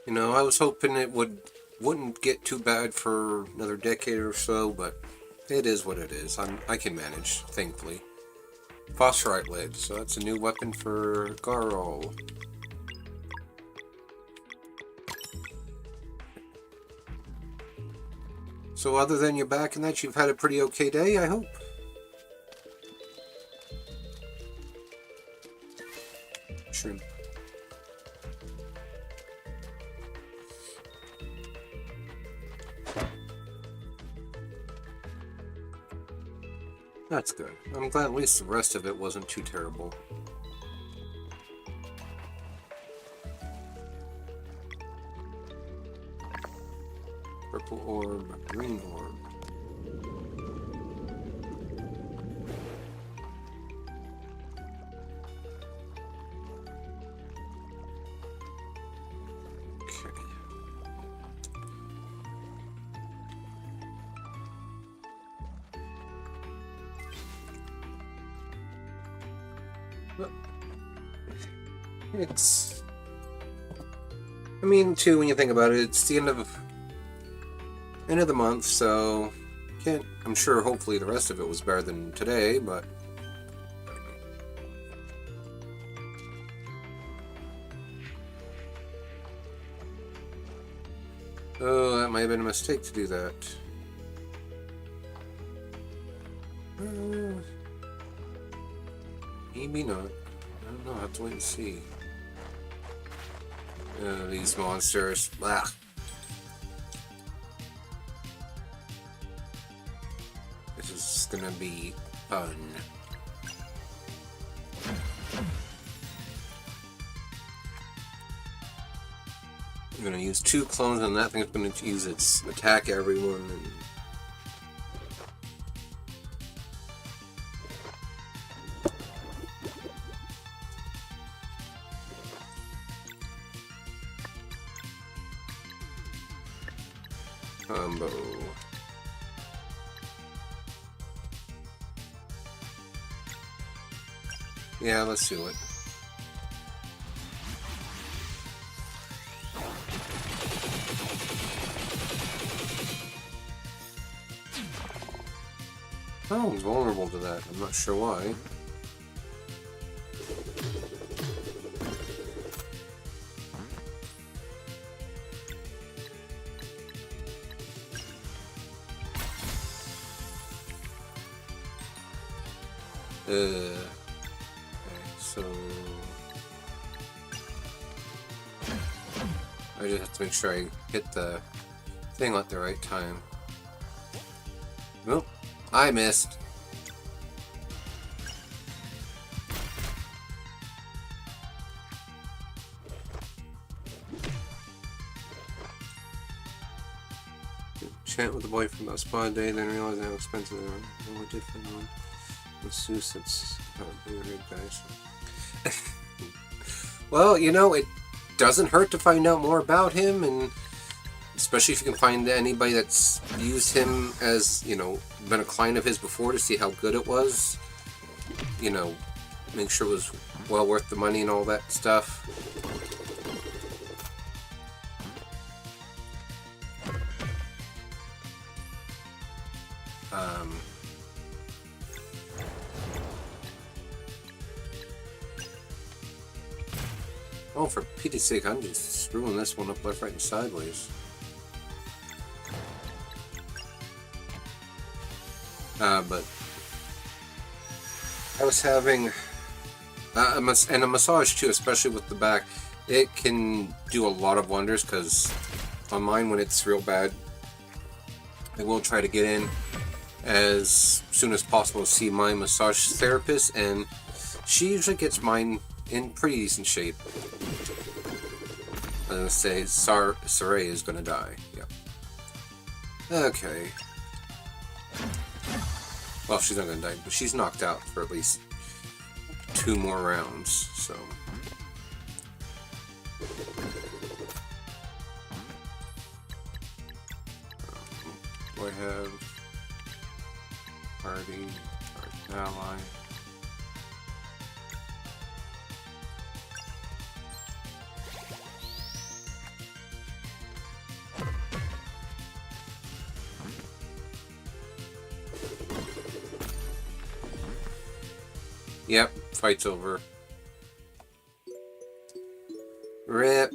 A: you know, I was hoping it wouldn't get too bad for another decade or so, but it is what it is. I can manage, thankfully. Phosphorite lid, so that's a new weapon for Garl. So other than your back and that, you've had a pretty okay day, I hope? Sure. That's good. I'm glad at least the rest of it wasn't too terrible. Purple orb, green orb. Okay. It's... I mean, too, when you think about it, it's the end of the month, so can't... I'm sure, hopefully, the rest of it was better than today, but... Oh, that might have been a mistake to do that. Maybe not. I don't know, I'll have to wait and see. These monsters. Blah. This is gonna be fun. I'm gonna use 2 clones and that thing's gonna use its attack everyone and... Combo. Yeah, let's do it. Oh, he's vulnerable to that. I'm not sure why. Okay, so... I just have to make sure I hit the thing at the right time. Nope, I missed. Chat with the boyfriend about spa day, then realize how expensive they are. Oh, I did find one. With Zeus, that's a weird guy. So. Well, you know, it doesn't hurt to find out more about him, and especially if you can find anybody that's used him as, you know, been a client of his before to see how good it was. You know, make sure it was well worth the money and all that stuff. Oh, for Pete's sake, I'm just screwing this one up left, right, and sideways. But I was having a massage too, especially with the back. It can do a lot of wonders, because on mine, when it's real bad, I will try to get in as soon as possible to see my massage therapist, and she usually gets mine in pretty decent shape. I was gonna say, Saray is gonna die. Yep. Okay. Well, she's not gonna die, but she's knocked out for at least 2 more rounds, so... Do I have... Party, ally... Yep, fight's over. RIP.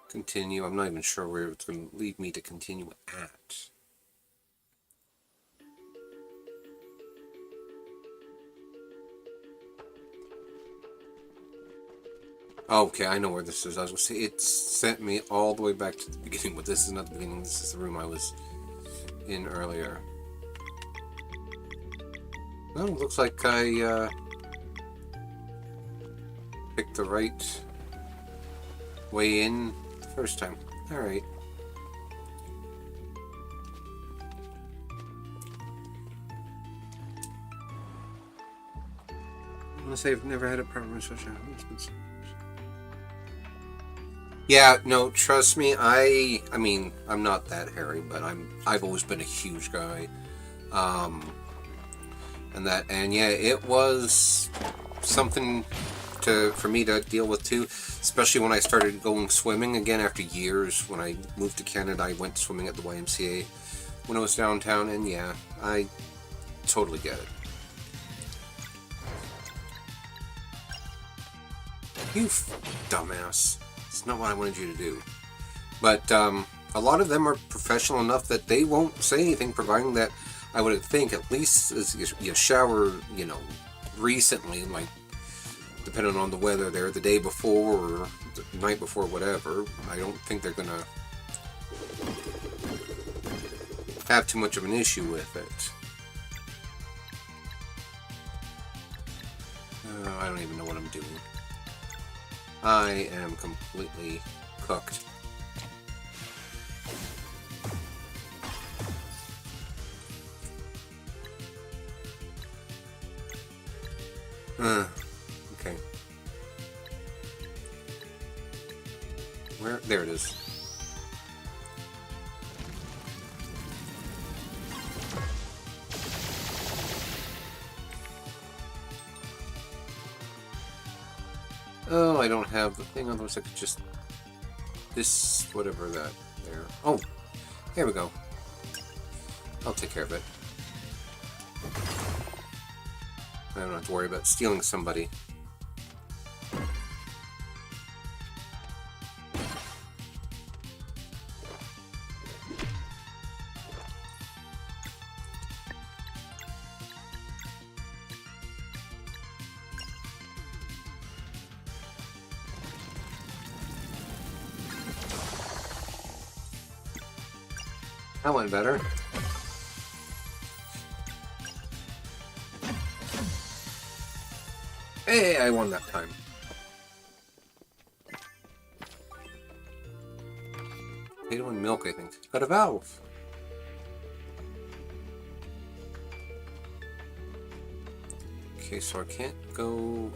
A: Continue. I'm not even sure where it's going to lead me to continue at. Okay, I know where this is. I was going to say, it sent me all the way back to the beginning, but this is not the beginning. This is the room I was in earlier. Well, looks like I picked the right way in the first time. Alright. I'm gonna say I've never had a problem with such a... Yeah, no, trust me, I mean, I'm not that hairy, but I've always been a huge guy. And yeah, it was something for me to deal with too, especially when I started going swimming again after years. When I moved to Canada, I went swimming at the YMCA when I was downtown, and yeah, I totally get it. You dumbass. It's not what I wanted you to do. But a lot of them are professional enough that they won't say anything, providing that I would think at least as you shower, you know, recently, like depending on the weather there, the day before or the night before, whatever. I don't think they're gonna have too much of an issue with it. I don't even know what I'm doing. I am completely cooked. Okay. Where? There it is. Oh, I don't have the thing, otherwise I could just... This, whatever that, there. Oh, here we go. I'll take care of it. I don't have to worry about stealing somebody. That went better. Hey, I won that time. Potato and milk, I think. Got a valve. Okay, so I can't go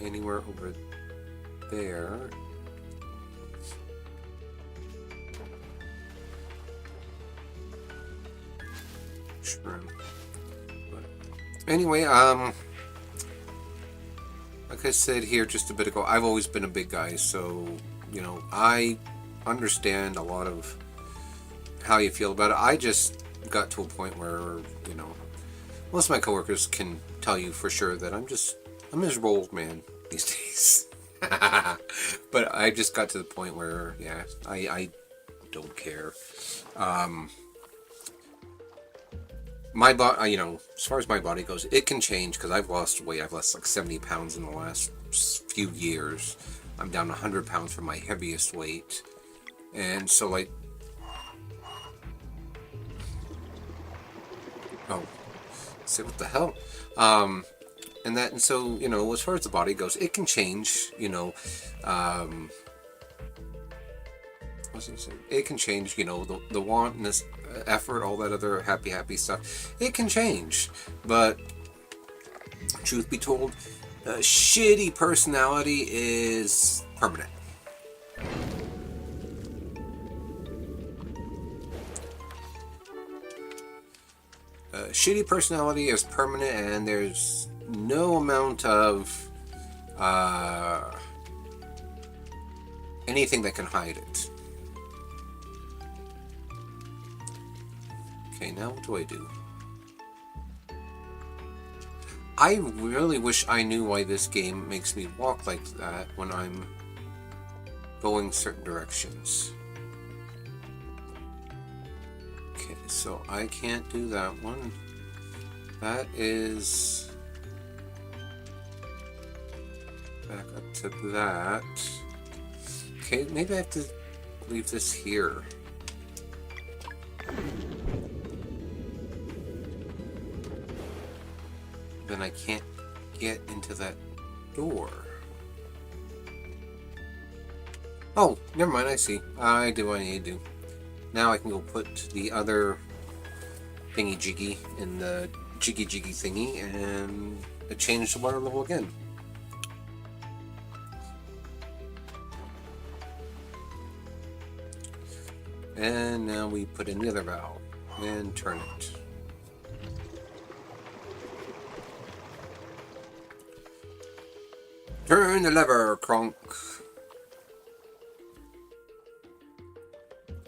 A: anywhere over there. Shroom. But anyway, like I said here just a bit ago, I've always been a big guy, so, you know, I understand a lot of how you feel about it. I just got to a point where, you know, most of my coworkers can tell you for sure that I'm a miserable old man these days. But I just got to the point where, yeah, I don't care. My body, you know, as far as my body goes, it can change because I've lost weight. I've lost like 70 pounds in the last few years. I'm down 100 pounds from my heaviest weight. And so, like... Oh. Say, what the hell? And so, you know, as far as the body goes, it can change, you know. What was I saying? It can change, you know, the wantness, effort, all that other happy stuff. It can change, but truth be told, shitty personality is permanent. Shitty personality is permanent, and there's no amount of anything that can hide it. Okay, now what do I do? I really wish I knew why this game makes me walk like that when I'm going certain directions. Okay, so I can't do that one. That is... back up to that. Okay, maybe I have to leave this here. Then I can't get into that door. Oh, never mind, I see. I do what I need to do. Now I can go put the other thingy-jiggy in the jiggy-jiggy thingy and change the water level again. And now we put in the other valve and turn it. Turn the lever, Kronk.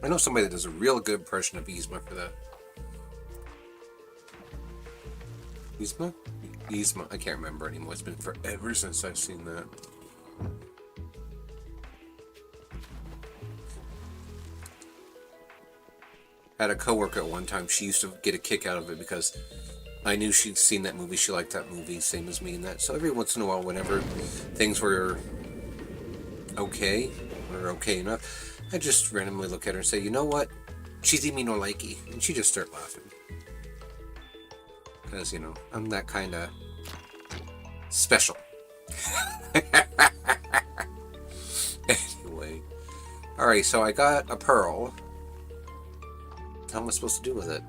A: I know somebody that does a real good impression of Yzma for that. Yzma? Yzma. I can't remember anymore. It's been forever since I've seen that. I had a coworker at one time. She used to get a kick out of it because I knew she'd seen that movie. She liked that movie, same as me and that. So every once in a while, whenever things were okay or okay enough, I just randomly look at her and say, you know what? Cheesy me no likey. And she just start laughing. Because, you know, I'm that kind of special. Anyway. Alright, so I got a pearl. What am I supposed to do with it?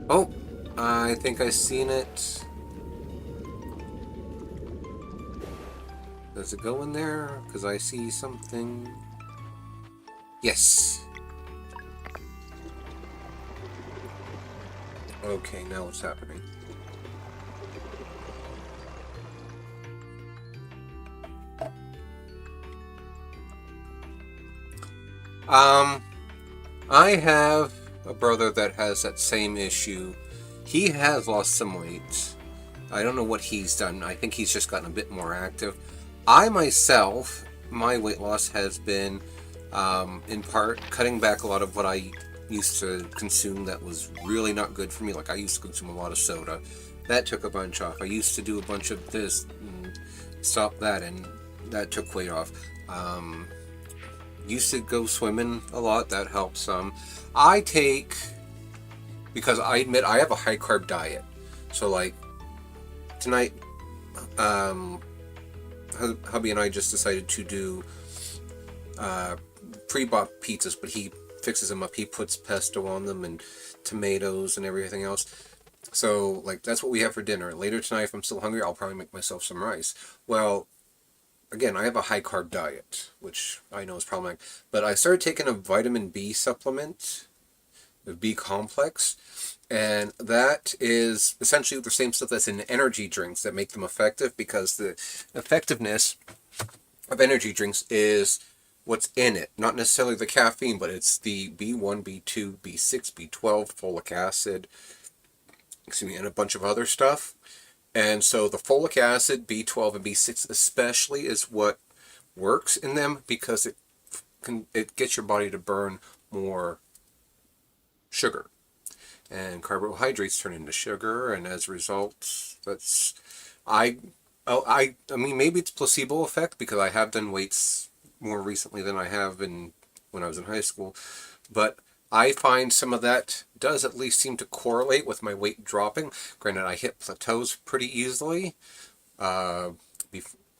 A: Oh, I think I've seen it. Does it go in there? Because I see something. Yes. Okay, now what's happening? I have a brother that has that same issue. He has lost some weight. I don't know what he's done. I think he's just gotten a bit more active. I myself, my weight loss has been, in part, cutting back a lot of what I used to consume that was really not good for me. Like, I used to consume a lot of soda. That took a bunch off. I used to do a bunch of this and stop that, and that took weight off. Used to go swimming a lot. That helped some. I take, because I admit I have a high carb diet. So, like, tonight, hubby and I just decided to do pre-bought pizzas, but he fixes them up. He puts pesto on them and tomatoes and everything else. So, like, that's what we have for dinner. Later tonight, if I'm still hungry, I'll probably make myself some rice. Well, again, I have a high carb diet, which I know is problematic. But I started taking a vitamin B supplement, the B complex, and that is essentially the same stuff that's in energy drinks that make them effective, because the effectiveness of energy drinks is what's in it. Not necessarily the caffeine, but it's the B1, B2, B6, B12, folic acid, and a bunch of other stuff. And so the folic acid, B12, and B6 especially is what works in them, because it gets your body to burn more sugar. And carbohydrates turn into sugar, and as a result, that's... I mean, maybe it's placebo effect, because I have done weights more recently than I have when I was in high school. But I find some of that does at least seem to correlate with my weight dropping. Granted, I hit plateaus pretty easily.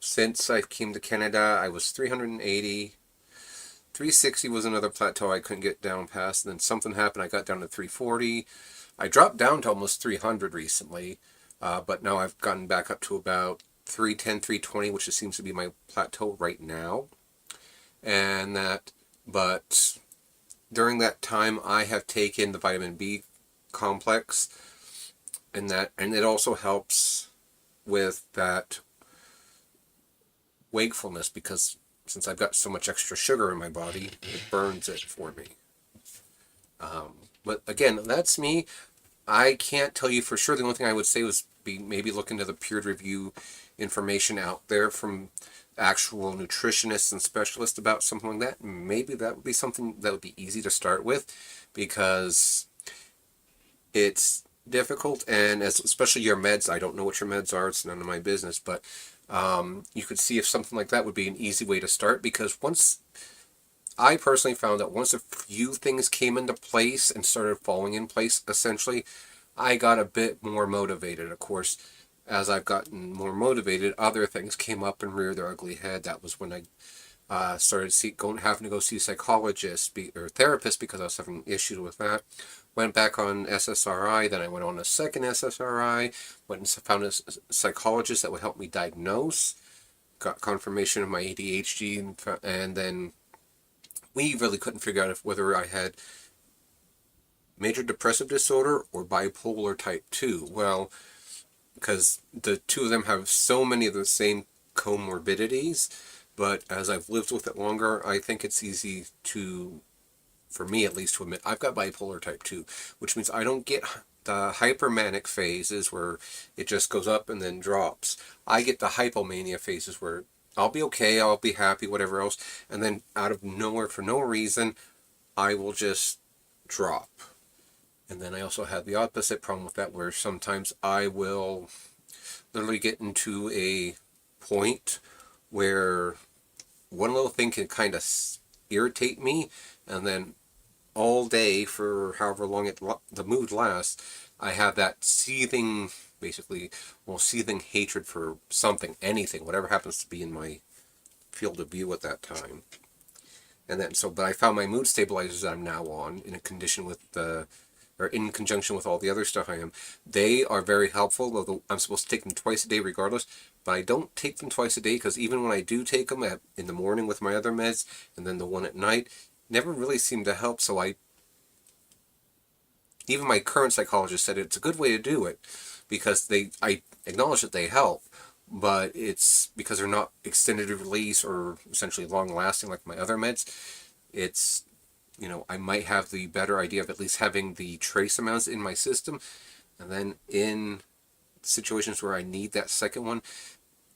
A: Since I came to Canada, I was 380. 360 was another plateau I couldn't get down past. And then something happened. I got down to 340. I dropped down to almost 300 recently. But now I've gotten back up to about 310, 320, which just seems to be my plateau right now. But during that time, I have taken the vitamin B complex, and it also helps with that wakefulness, because since I've got so much extra sugar in my body, it burns it for me. But again, that's me. I can't tell you for sure. The only thing I would say was maybe look into the peer review information out there from actual nutritionists and specialists about something like that. Maybe that would be something that would be easy to start with, because it's difficult, and especially your meds. I don't know what your meds are. It's none of my business, but you could see if something like that would be an easy way to start, because I personally found that once a few things came into place and started falling in place, essentially, I got a bit more motivated. Of course, as I've gotten more motivated, other things came up and reared their ugly head. That was when I started having to go see psychologists or therapists, because I was having issues with that. Went back on SSRI, then I went on a second SSRI, went and found a psychologist that would help me diagnose, got confirmation of my ADHD, and then we really couldn't figure out whether I had major depressive disorder or bipolar type 2. Well, because the two of them have so many of the same comorbidities. But as I've lived with it longer, I think it's easy to, for me at least, to admit I've got bipolar type 2, which means I don't get the hypermanic phases where it just goes up and then drops. I get the hypomania phases where I'll be okay, I'll be happy, whatever else, and then out of nowhere, for no reason, I will just drop. And then I also have the opposite problem with that, where sometimes I will literally get into a point where one little thing can kind of irritate me, and then all day for however long the mood lasts, I have that seething, basically, seething hatred for something, anything, whatever happens to be in my field of view at that time. And then, but I found my mood stabilizers that I'm now on in a condition with or in conjunction with all the other stuff I am, they are very helpful, although I'm supposed to take them twice a day regardless, but I don't take them twice a day, because even when I do take them in the morning with my other meds, and then the one at night, never really seemed to help. So even my current psychologist said it's a good way to do it, because I acknowledge that they help, but it's because they're not extended release or essentially long lasting like my other meds. It's, I might have the better idea of at least having the trace amounts in my system, and then in situations where I need that second one,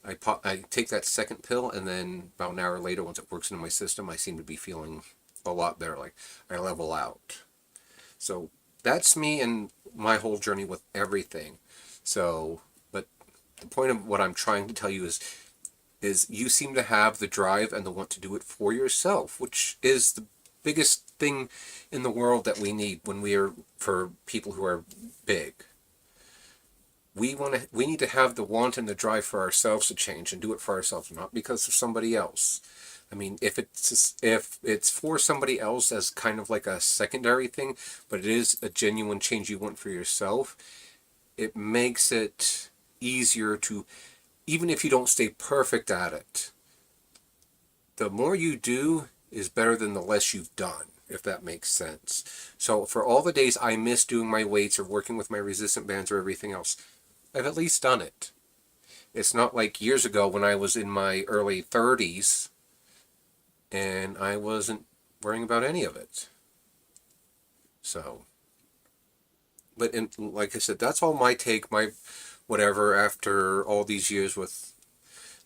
A: I take that second pill, and then about an hour later, once it works into my system, I seem to be feeling a lot better, like I level out. So that's me and my whole journey with everything. So, but the point of what I'm trying to tell you is you seem to have the drive and the want to do it for yourself, which is the biggest thing in the world that we need for people who are big. We need to have the want and the drive for ourselves to change and do it for ourselves, not because of somebody else. I mean, if it's for somebody else as kind of like a secondary thing, but it is a genuine change you want for yourself, it makes it easier to, even if you don't stay perfect at it, the more you do is better than the less you've done, if that makes sense. So for all the days I miss doing my weights or working with my resistant bands or everything else, I've at least done it. It's not like years ago when I was in my early 30s and I wasn't worrying about any of it. So, but like I said, that's all my take, my whatever, after all these years with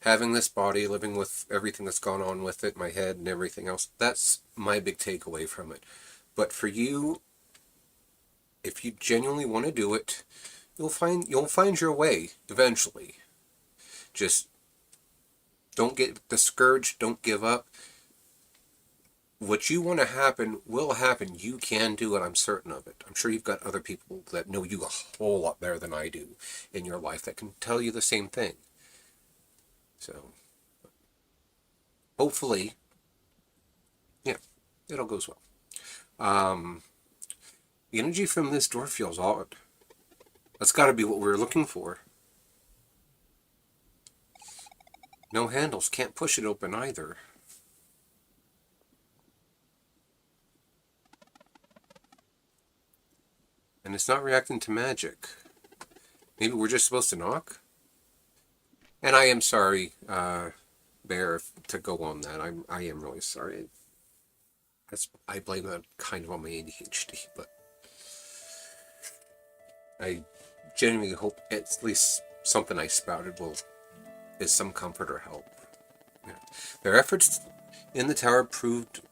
A: having this body, living with everything that's gone on with it, my head and everything else. That's my big takeaway from it. But for you, if you genuinely want to do it, you'll find your way eventually. Just don't get discouraged, don't give up. What you want to happen will happen. You can do it, I'm certain of it. I'm sure you've got other people that know you a whole lot better than I do in your life that can tell you the same thing. So, hopefully, yeah, it all goes well. The energy from this door feels odd. That's got to be what we're looking for. No handles, can't push it open either. And it's not reacting to magic. Maybe we're just supposed to knock? And I am sorry, Bear, to go on that. I am really sorry. I blame that kind of on my ADHD, but I genuinely hope at least something I spouted is some comfort or help. Yeah. Their efforts in the tower proved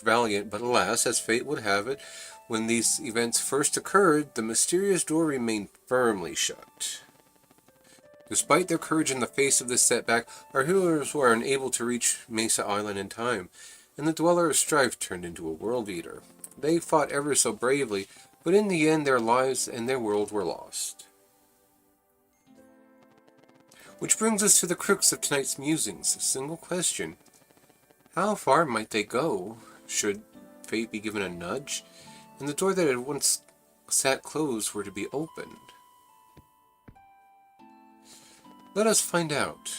A: valiant, but alas, as fate would have it, when these events first occurred, the mysterious door remained firmly shut. Despite their courage in the face of this setback, our heroes were unable to reach Mesa Island in time, and the Dweller of Strife turned into a world eater. They fought ever so bravely, but in the end their lives and their world were lost. Which brings us to the crux of tonight's musings, a single question. How far might they go, should fate be given a nudge, and the door that had once sat closed were to be opened? Let us find out.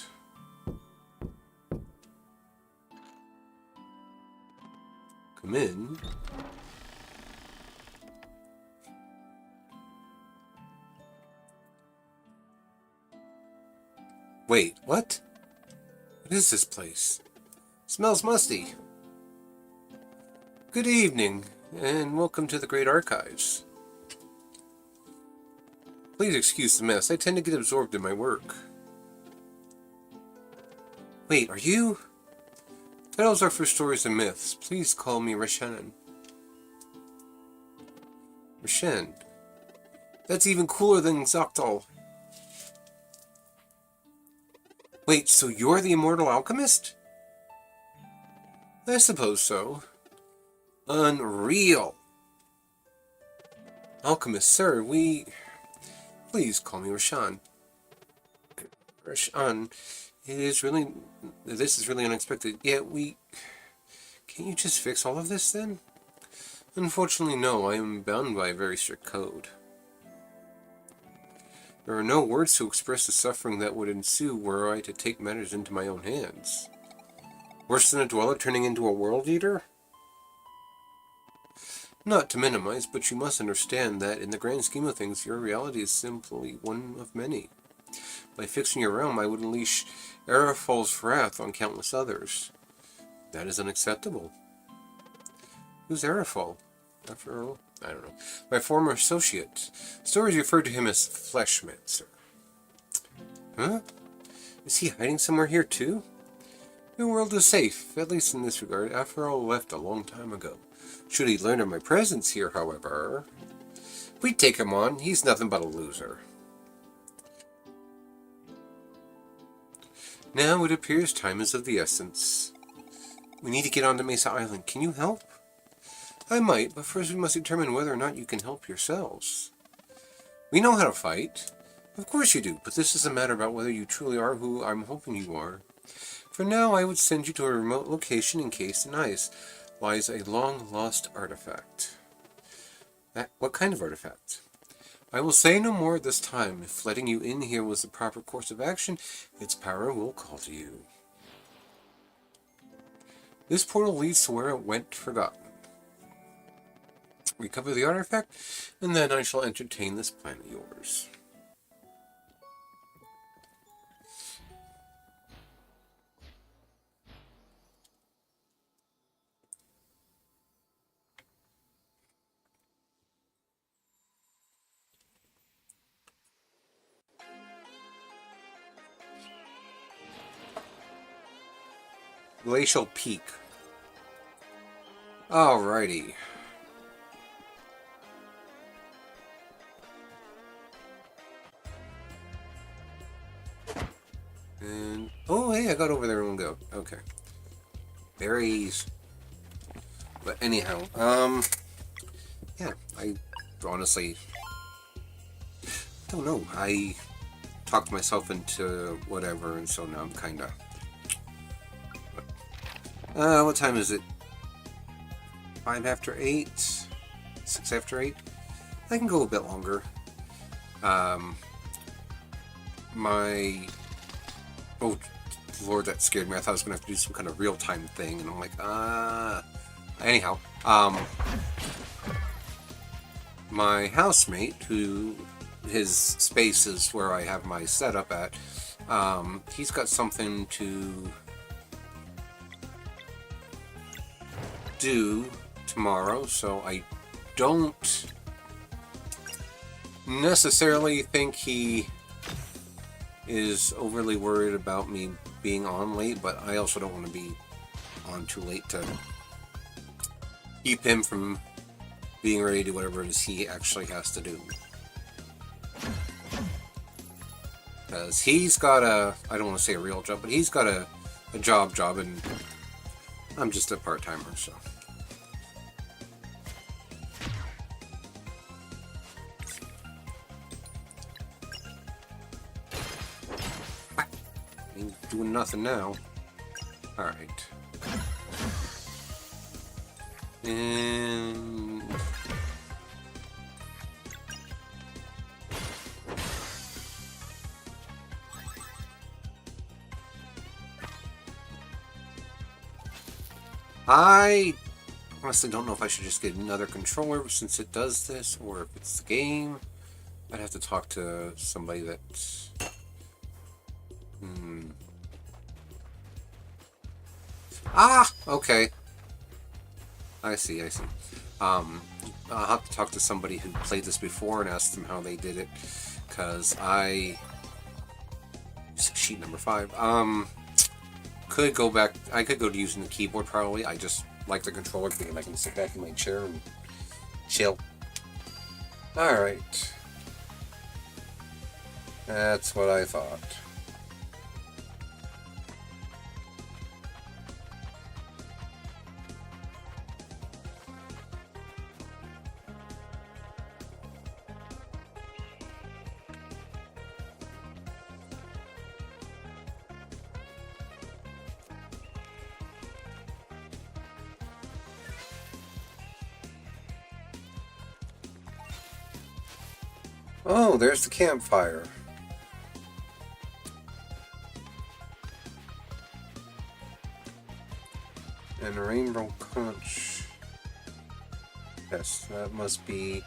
A: Come in. Wait, what? What is this place? Smells musty. Good evening, and welcome to the Great Archives. Please excuse the mess. I tend to get absorbed in my work. Wait, are you? Titles are for stories and myths. Please call me Rashan. Rashan. That's even cooler than Xoctol. Wait, so you're the immortal alchemist? I suppose so. Unreal. Alchemist, sir, Please call me Rashan. Rashan, this is really unexpected. Yeah, Can't you just fix all of this, then? Unfortunately, no. I am bound by a very strict code. There are no words to express the suffering that would ensue were I to take matters into my own hands. Worse than a dweller turning into a world eater? Not to minimize, but you must understand that in the grand scheme of things, your reality is simply one of many. By fixing your realm, I would unleash Arafal's wrath on countless others. That is unacceptable. Who's Arafal? After all, I don't know. My former associate. Stories refer to him as Fleshmancer. Huh? Is he hiding somewhere here too? Your world is safe, at least in this regard. Aferal left a long time ago. Should he learn of my presence here, however, if we take him on, he's nothing but a loser. Now it appears time is of the essence. We need to get onto Mesa Island. Can you help? I might, but first we must determine whether or not you can help yourselves. We know how to fight. Of course you do, but this is a matter about whether you truly are who I'm hoping you are. For now, I would send you to a remote location encased in ice. Lies a long-lost artifact. What kind of artifact? I will say no more at this time. If letting you in here was the proper course of action, its power will call to you. This portal leads to where it went forgotten. Recover the artifact, and then I shall entertain this plan of yours. Glacial Peak. Alrighty. And oh hey, I got over there in one go. Okay. Berries. But anyhow, yeah, I honestly don't know. I talked myself into whatever, and so now I'm kinda what time is it? 5 after 8? 6 after 8? I can go a bit longer. Oh, Lord, that scared me. I thought I was going to have to do some kind of real-time thing, and I'm like, Anyhow, my housemate, who his space is where I have my setup at, he's got something to do tomorrow, so I don't necessarily think he is overly worried about me being on late, but I also don't want to be on too late to keep him from being ready to do whatever it is he actually has to do. Because he's got I don't want to say a real job, but he's got a job, and I'm just a part-timer, so. Ain't doing nothing now. Alright. And I honestly don't know if I should just get another controller since it does this, or if it's the game. I'd have to talk to somebody that Hmm. Ah! Okay. I see, I see. I'll have to talk to somebody who played this before and ask them how they did it. Because I... Sheet number 5. Could go back... I could go to using the keyboard probably. I just like the controller because I can sit back in my chair and chill. Alright. That's what I thought. Oh, there's the campfire. And Rainbow Conch. Yes, that must be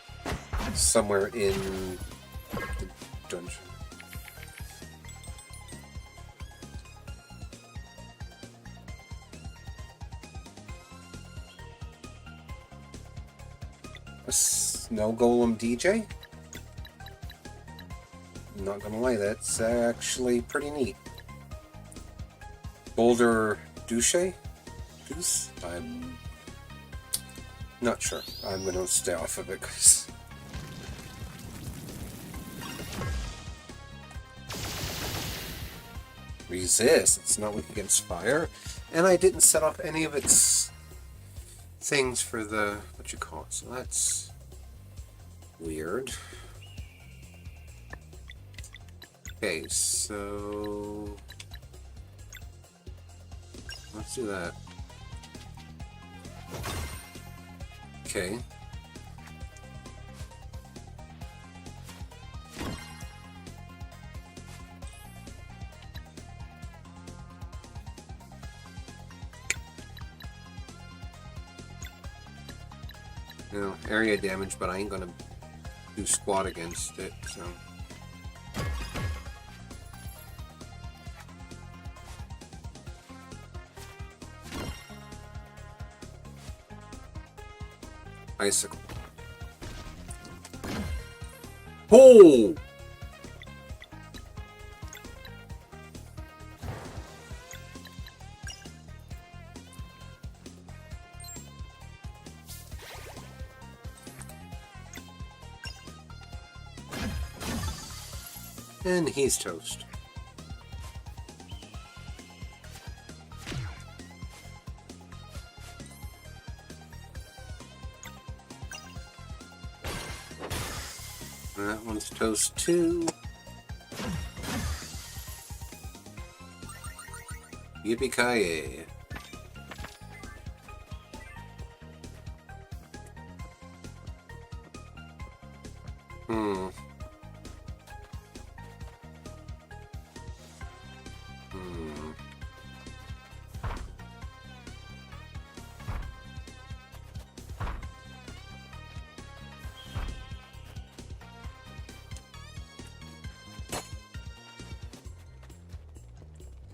A: somewhere in the dungeon. A snow golem DJ? I'm not gonna lie, that's actually pretty neat. Boulder Douche? Deuce? I'm not sure. I'm gonna stay off of it, because... Resist. It's not weak against fire. And I didn't set off any of its things for the... what you call it. So that's weird. Okay, so... let's do that. Okay. You know, area damage, but I ain't gonna do squat against it, so... Icicle. Oh! And he's toast. That one's toast too. Yippee-ki-yay. Hmm.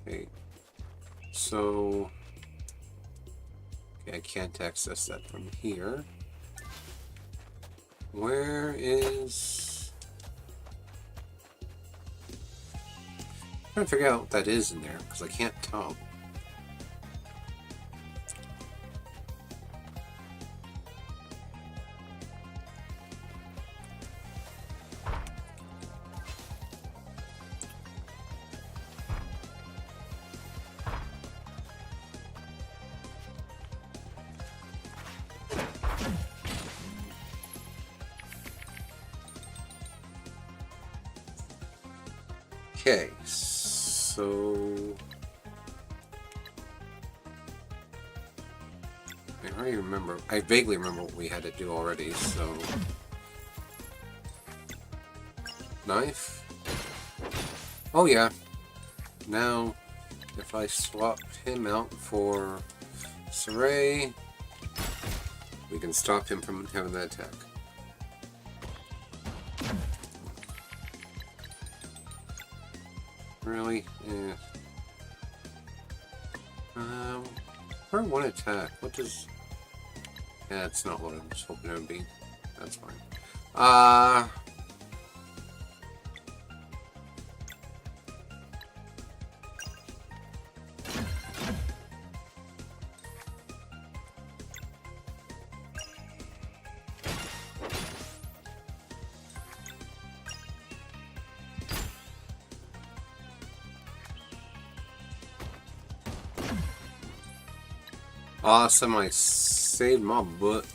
A: Okay. So... okay, I can't access that from here. Where is... I'm trying to figure out what that is in there, because I can't tell. Okay, so... I already remember. I vaguely remember what we had to do already, so... Knife? Oh yeah. Now, if I swap him out for Saray, we can stop him from having that attack. Really? Yeah. Per one attack. What does... Yeah, it's not what I was hoping it would be. That's fine. Awesome, I saved my butt.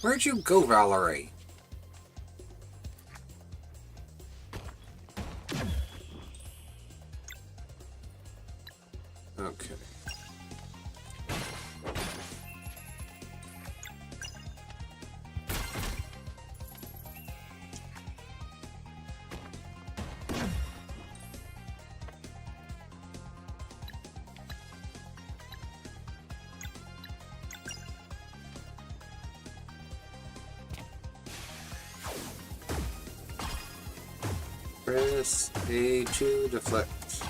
A: Where'd you go, Valerie? Okay. Press A to deflect.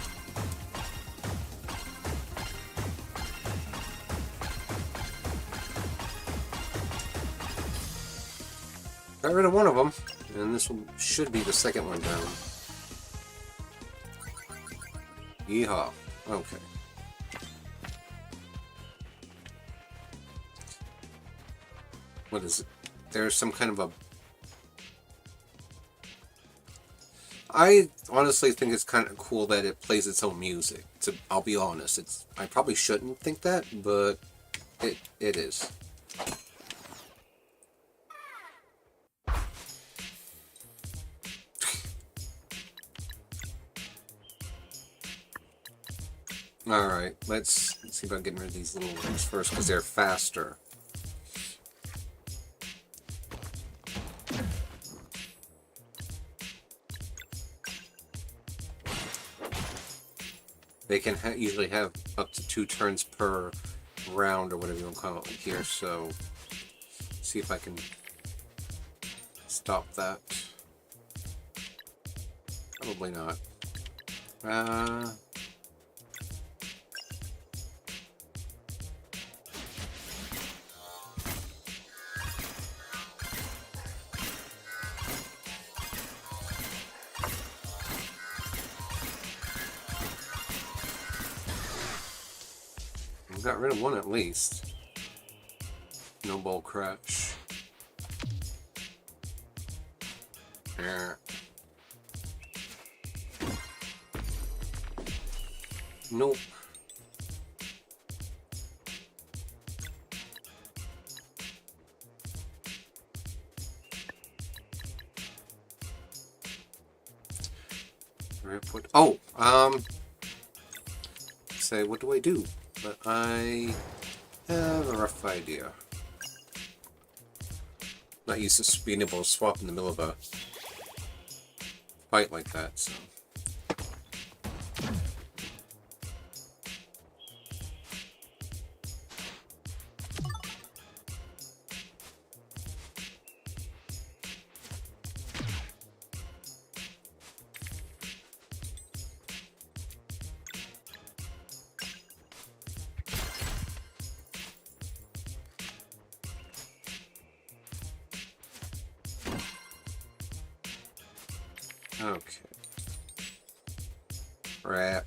A: Got rid of one of them, and this one should be the second one down. Yeehaw. Okay. What is it? There's some kind of a... I honestly think it's kind of cool that it plays its own music. I'll be honest. I probably shouldn't think that, but it is. Alright, let's see about getting rid of these little ones first, because they're faster. They can usually have up to 2 turns per round, or whatever you want to call it here, so see if I can stop that. Probably not. Got rid of one at least. No ball crash. There. Nope. Oh, say, what do I do? But I have a rough idea. Not used to being able to swap in the middle of a fight like that, so. Okay. Crap.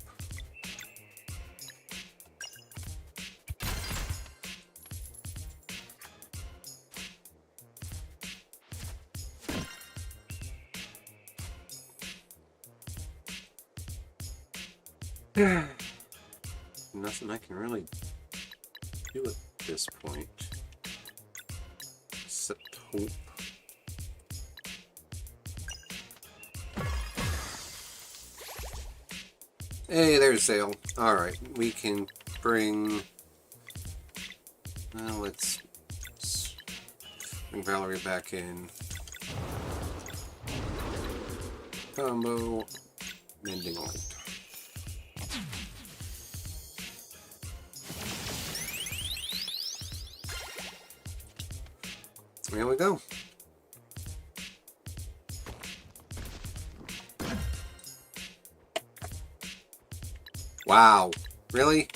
A: Nothing I can really do at this point. Except hope. Hey, there's Zale. Alright, we can bring... Well, let's bring Valerie back in. Combo. Mending light. Here we go. Wow. Really?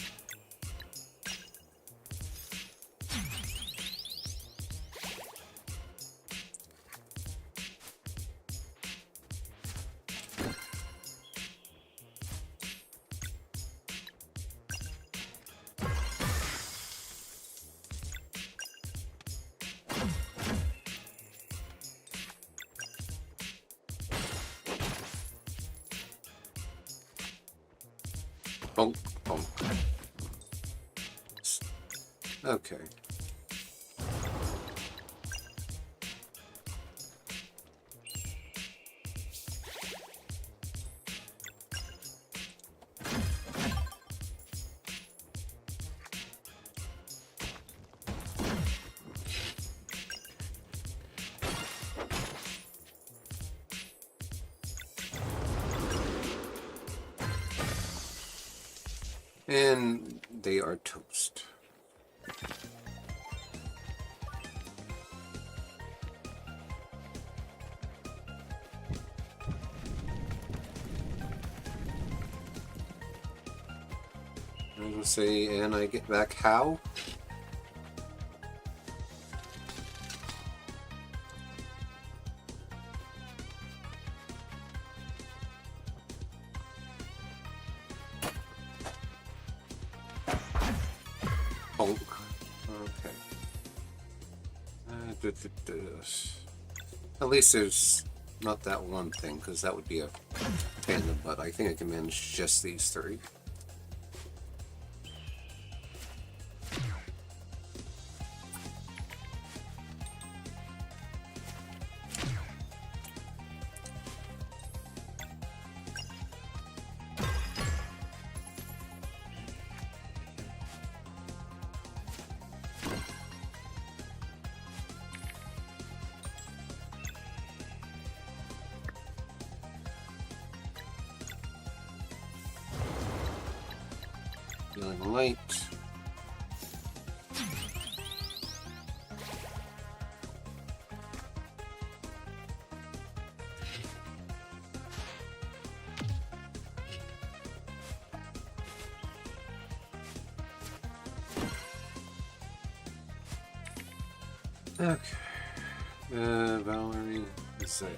A: Bonk, bonk. Okay. And they are toast. I was gonna say, and I get back how? Bonk. Okay. At least there's not that one thing, because that would be a pain in the butt. I think I can manage just these three. Feeling light. Okay. Valerie Zale.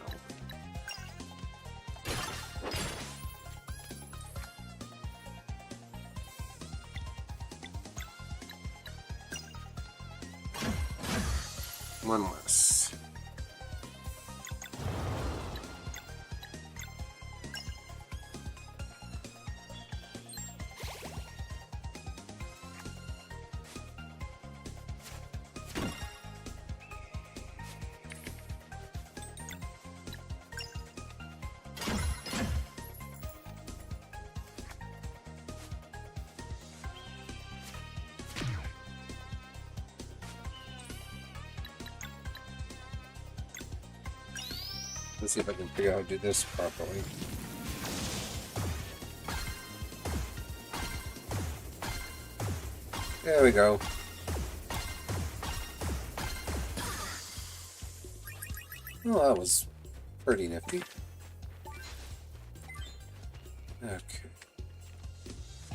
A: One less. Let's see if I can figure out how to do this properly. There we go. Well, that was pretty nifty. Okay.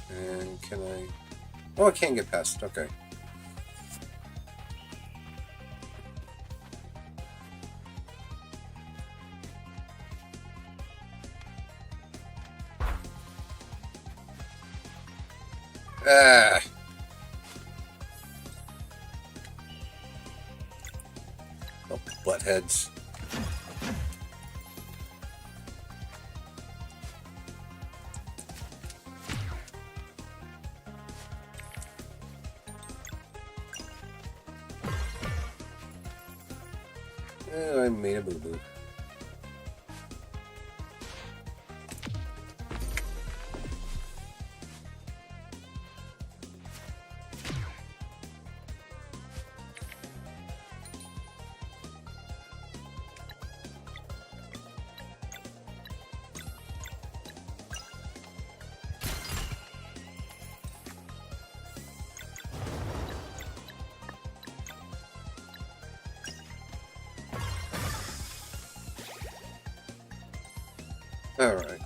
A: And can I... Oh, I can't get past it. Okay. Ah. Oh, buttheads. I made a boo-boo. Alright.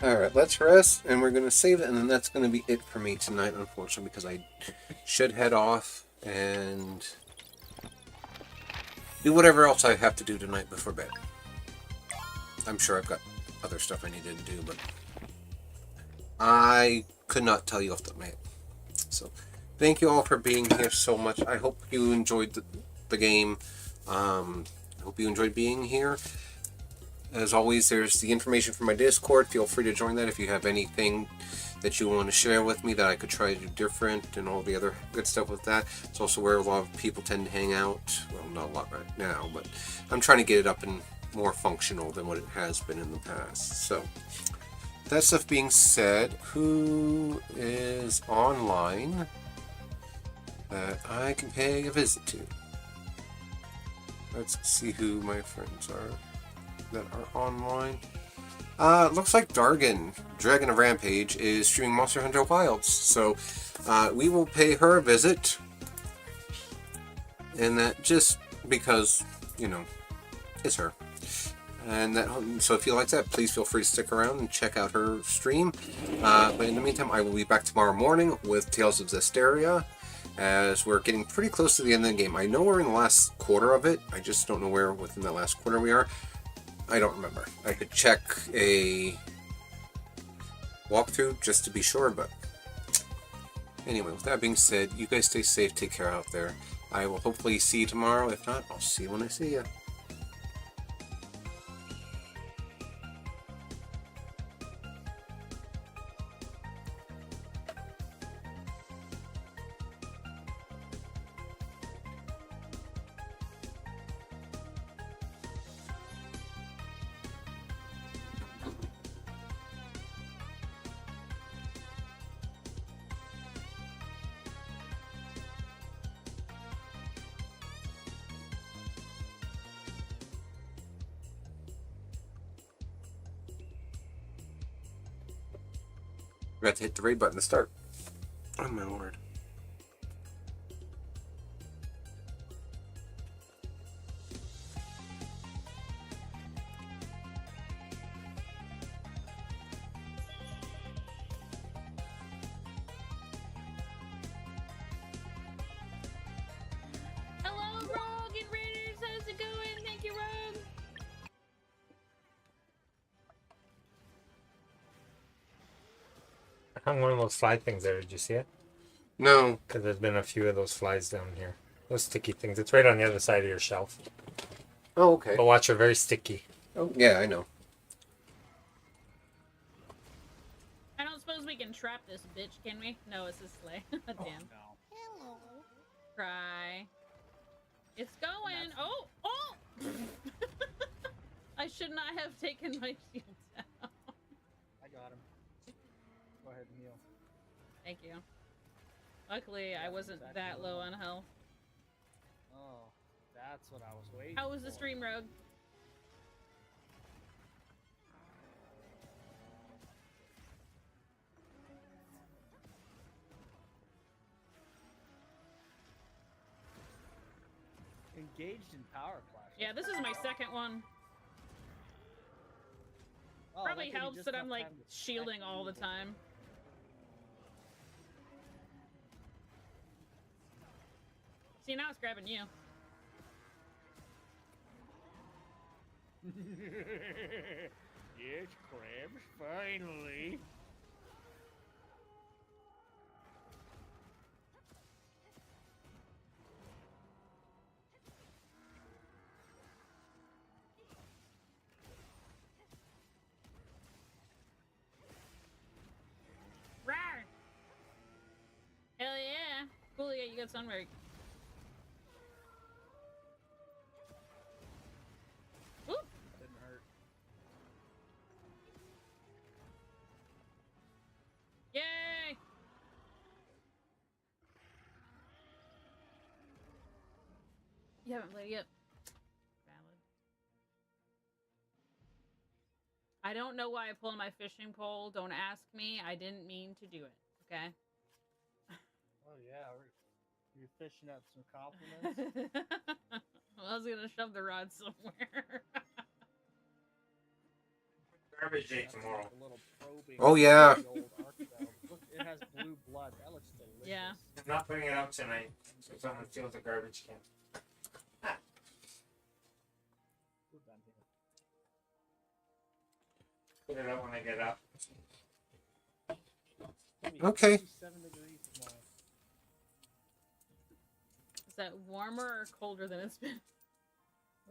A: Alright, let's rest, and we're going to save it, and then that's going to be it for me tonight, unfortunately, because I should head off and do whatever else I have to do tonight before bed. I'm sure I've got other stuff I need to do, but I could not tell you off the top of my head. So, thank you all for being here so much. I hope you enjoyed the game. I hope you enjoyed being here. As always, there's the information for my Discord. Feel free to join that if you have anything that you want to share with me that I could try to do different, and all the other good stuff with that. It's also where a lot of people tend to hang out. Well, not a lot right now, but I'm trying to get it up and more functional than what it has been in the past. So, that stuff being said, who is online that I can pay a visit to? Let's see who my friends are that are online. Looks like Dargan, Dragon of Rampage, is streaming Monster Hunter Wilds. So, we will pay her a visit. And that just because, you know, it's her. And that, so if you like that, please feel free to stick around and check out her stream. But in the meantime, I will be back tomorrow morning with Tales of Zestiria, as we're getting pretty close to the end of the game. I know we're in the last quarter of it. I just don't know where within that last quarter we are. I don't remember. I could check a walkthrough just to be sure, but anyway, with that being said, you guys stay safe, take care out there. I will hopefully see you tomorrow. If not, I'll see you when I see you. Forgot to hit the raid button to start. Oh my lord.
B: Hello, Rogue and Raiders. How's it going? Thank you, Rogue.
C: I hung one of those fly things there. Did you see it?
A: No.
C: Because there's been a few of those flies down here. Those sticky things. It's right on the other side of your shelf.
A: Oh, okay.
C: But watch, they're very sticky.
A: Oh, yeah, I know.
B: I don't suppose we can trap this bitch, can we? No, it's a sleigh. Damn.
D: Oh, no.
B: Hello. Cry. It's going. Oh, oh! I should not have taken my shield down.
D: I got him. Go ahead and heal.
B: Thank you. Luckily, I wasn't that low on health.
D: Oh, that's what I was waiting
B: How was the
D: for.
B: stream, Rogue?
D: Engaged in power flash.
B: Yeah, this is my second one.
D: Oh,
B: Probably
D: give you
B: helps
D: just
B: that I'm
D: enough
B: like
D: time to
B: shielding
D: stack
B: all the
D: these.
B: time. See, now it's grabbing you.
D: Yes, crabs, finally.
B: Rawr! Hell yeah! Cool, yeah, you got sunbreak. Ooh!
D: Didn't hurt.
B: Yay! You haven't played yet. I don't know why I pulled my fishing pole. Don't ask me. I didn't mean to do it. Okay.
D: Oh yeah, you're fishing out some compliments.
B: I was gonna shove the rod somewhere.
C: Garbage day
D: That's
C: tomorrow.
D: like a little probing
A: Oh, yeah.
D: of the old arc valve. Look, it has blue blood. That looks delicious.
B: Yeah.
C: I'm not putting it out tonight, so someone steals the garbage can.
D: We're done here.
C: Put it out when I get up.
D: It's gonna be
A: Okay.
D: 57 degrees tomorrow.
B: Is that warmer or colder than it's been?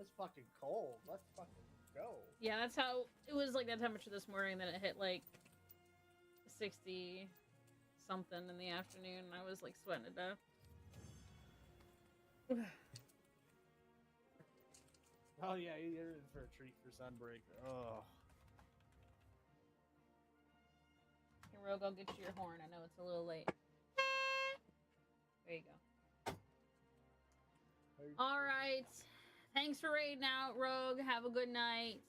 D: It's fucking cold. Let's fucking go.
B: Yeah, that's how it was like that temperature this morning. Then it hit like 60 something in the afternoon, and I was like sweating to death.
D: Oh yeah, you're in for a treat for Sunbreak. Oh.
B: Hey, Rogue, I'll get you your horn. I know it's a little late. There you go. All right. Thanks for raiding out, Rogue. Have a good night.